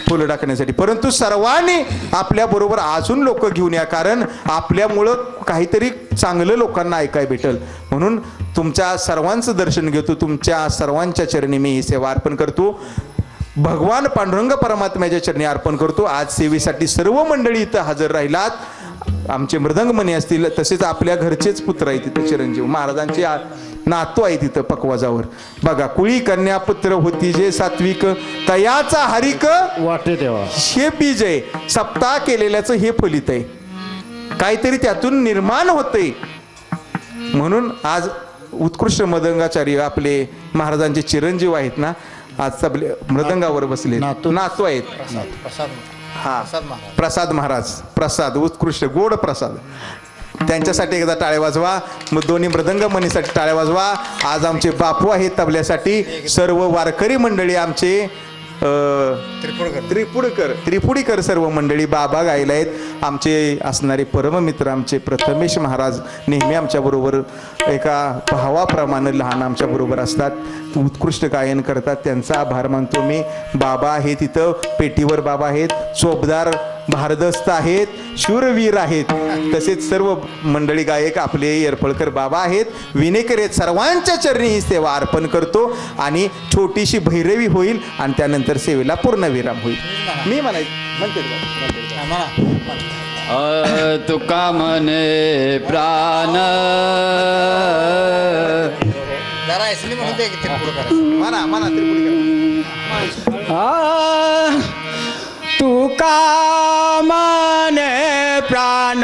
फुलं टाकण्यासाठी, परंतु सर्वांनी आपल्या बरोबर अजून लोक घेऊन या. कारण आपल्यामुळं काहीतरी चांगलं लोकांना ऐकाय भेटल. म्हणून तुमच्या सर्वांचं दर्शन घेतो. तुमच्या सर्वांच्या चरणी मी ही सेवा अर्पण करतो. भगवान पांडुरंग परमात्म्याच्या चरणी अर्पण करतो. आज सेवेसाठी सर्व मंडळी इथं हजर राहिलात. आमचे मृदंगमणी असतील, तसेच आपल्या घरचेच पुत्र आहेत तिथं, चिरंजीव महाराजांचे नातू आहे तिथं पकवाजावर. बघा, कुळी कन्या पुत्र होती जे सात्विक, तयाचा हरिक वाटे तेव्हा हे बीज आहे. सप्ताह केलेल्याचं हे फलित आहे. काहीतरी त्यातून निर्माण होतंय. म्हणून आज उत्कृष्ट मृदंगाचार्य आपले महाराजांचे चिरंजीव आहेत ना, आज आपले मृदंगावर बसले नातू आहेत. हा, प्रसाद महाराज, प्रसाद उत्कृष्ट गोड प्रसाद. त्यांच्यासाठी एकदा टाळे वाजवा. मग दोन्ही मृदंगमणीसाठी टाळे वाजवा. आज आमचे बापू आहेत तबल्यासाठी. सर्व वारकरी मंडळी आमचे त्रिपुडीकर सर्व मंडळी बाबा गायला आहेत. आमचे असणारे परममित्र आमचे प्रथमेश महाराज नेहमी आमच्या बरोबर एका भावाप्रमाणे लहान आमच्या बरोबर असतात. उत्कृष्ट गायन करतात. त्यांचा आभार मानतो मी. बाबा आहेत तिथं, पेटीवर बाबा आहेत, चोपदार भारदस्त आहेत, शूरवीर आहेत. तसेच सर्व मंडळी गायक आपले येरफळकर बाबा आहेत, विनेकर आहेत. सर्वांच्या चरणी ही सेवा अर्पण करतो. आणि छोटीशी भैरवी होईल आणि त्यानंतर सेवेला पूर्ण विराम होईल. मी म्हणते तुका मने प्राण म्हणा म्हणा तुका मने प्राण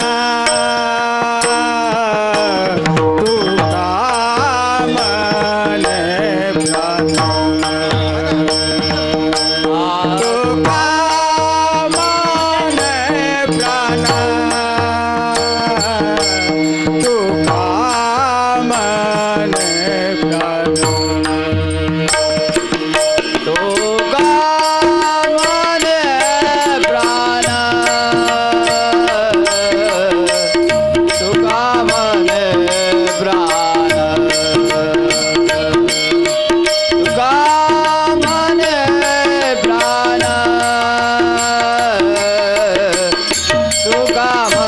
तो गा दिसना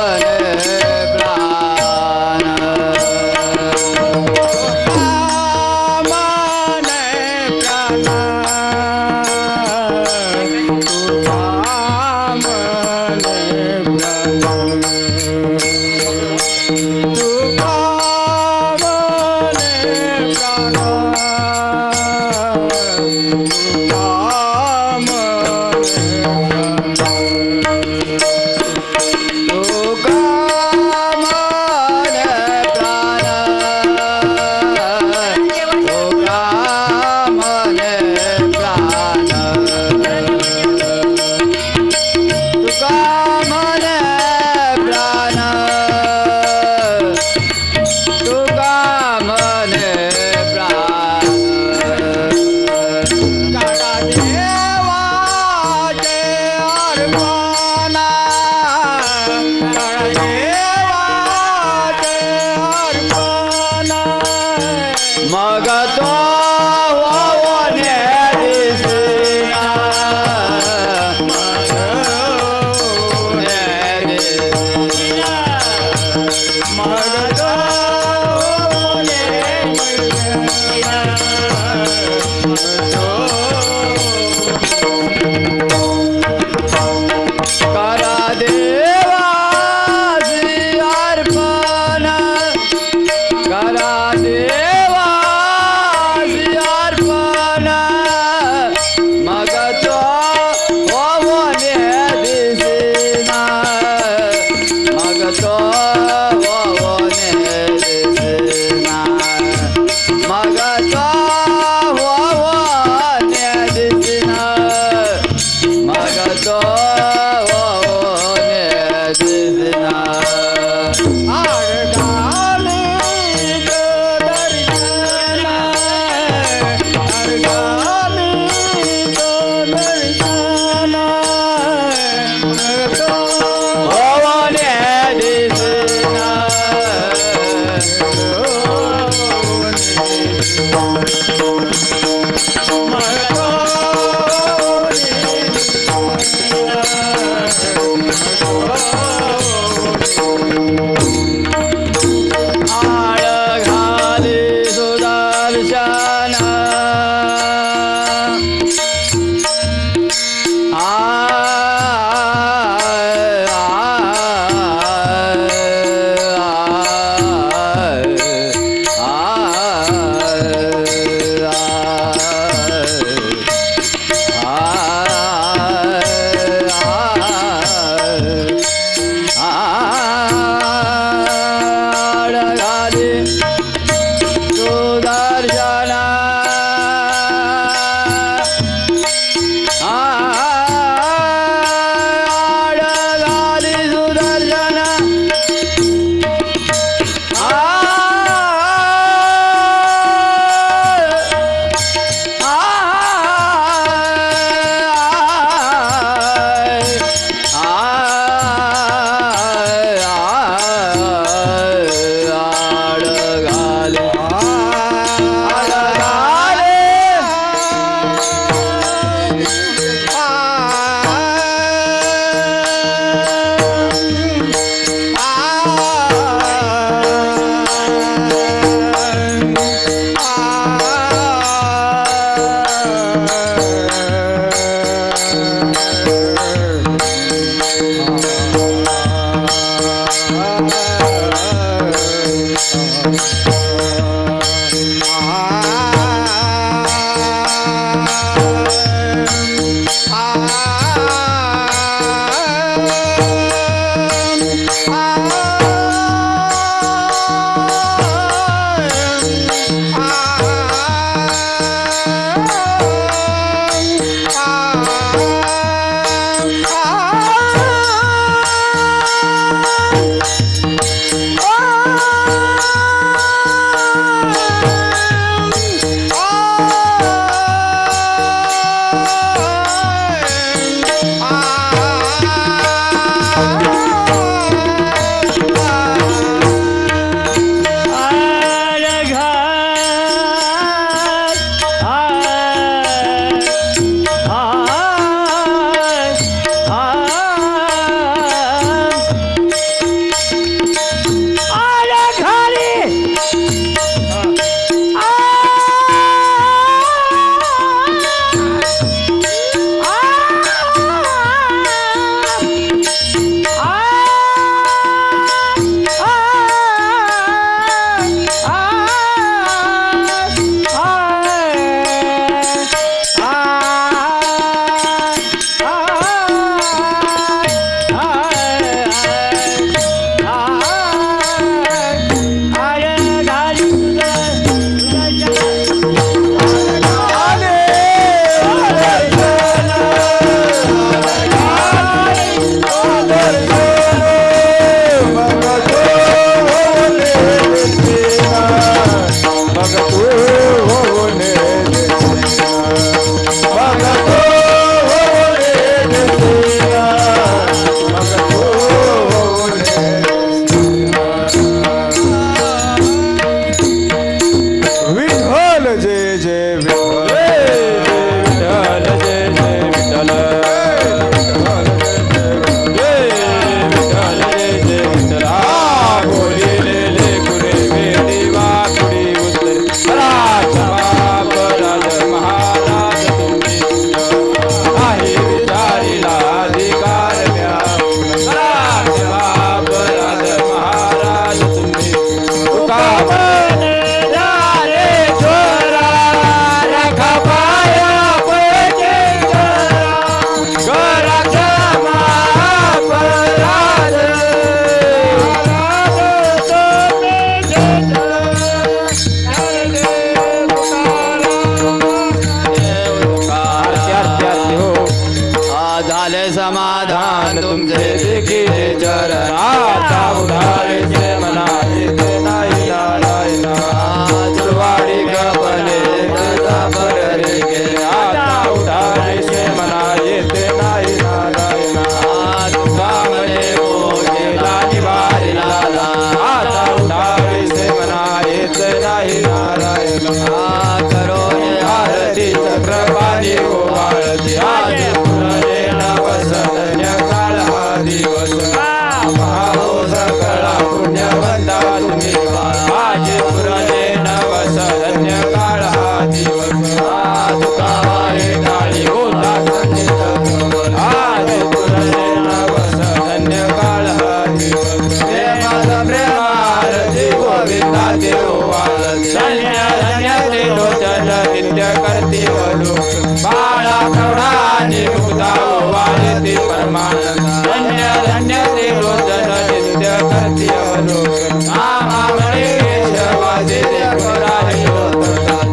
धन्य धन्य ते लोचन नित्य करते लोक बाळा प्रौढाने मुक्ता वाळते परमानंद धन्य धन्य ते लोचन नित्य करते लोक नामा म्हणे केशवाचे देवराहे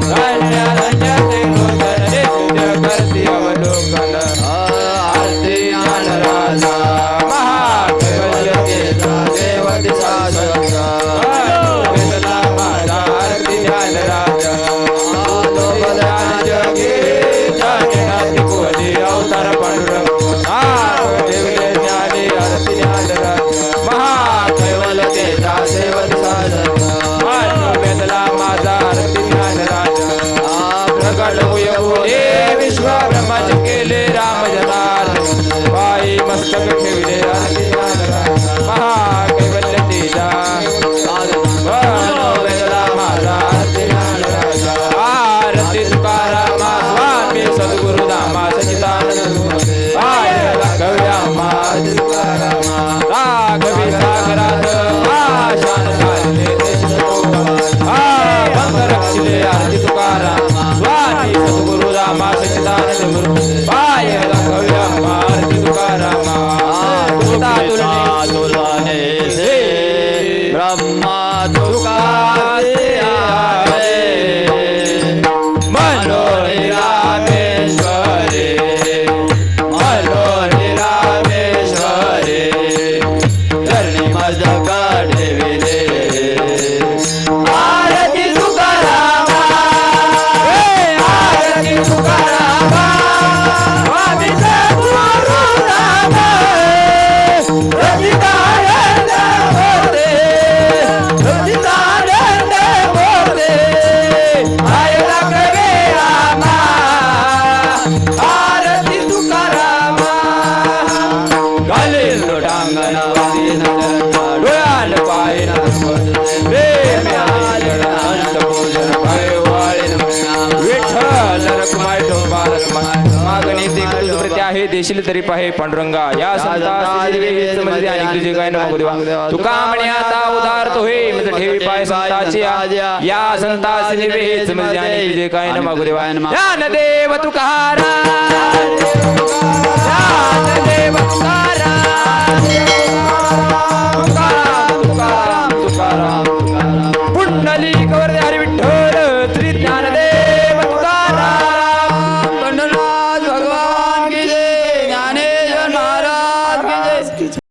धन्य धन्य ते लोचन नित्य करते अवलोकन आरती ज्ञान राजा महाकैवल्य केशव देवती सासंगा वेदना माझा आरती ज्ञान राजा ज्ञान जगे ज्ञानाती कोणी अवतार पांडुरंग ठेवले ज्ञानी आरती ज्ञान राजा महाकैवल्य केशव देवती सासंगा वेदना माझा आरती ज्ञान राजा प्रगट होये विश्व ब्रह्माचे केले राम जनार्दन पायी मस्तक ठेवले आरती ज्ञान राजा महाकैवल्य तेजा वेदला माझा आरती ज्ञान राजा आरती तुकारामा स्वामी सद्गुरु दामा सच्चिदानंद पाय राघव्यामा तुकारामा राघवी सागरात आशान झाले भंग रक्षिले आरती तुकारामा स्वामी सद्गुरु दामा सच्चिदानंद गुरु पाय राघव्यामा आरती तुकारामा तुला तुलने से ब्रह्मा तुकारे आए मनोहरि रामेश्वरे मनोहरि रामेश्वरे धरणी मज काढविले आरती तुकारामा आरती तुकारामा स्वामी सद्गुरु रामा रचितानंद मोरे रचितानंद मोरे आय राघवे रामा आरती तुकारामा गले लोटांगणावती डोळ्यान पायन प्रेम अनंत भोजन पाय वाळेन विठ्ठल रखमाय ठोबारक मागणी ते कृतप्रती आहे देशील तरी पाहे पांडुरंगा या संतास समजले आणि तुझे काय नको देवा तुका म्हणे आता उदार तो हे मज ठेवी पाय संताची या संतास निवे समजले आणि तुझे काय न मागू देवा ज्ञानदेव तुकाराम ज्ञानदेव तुकाराम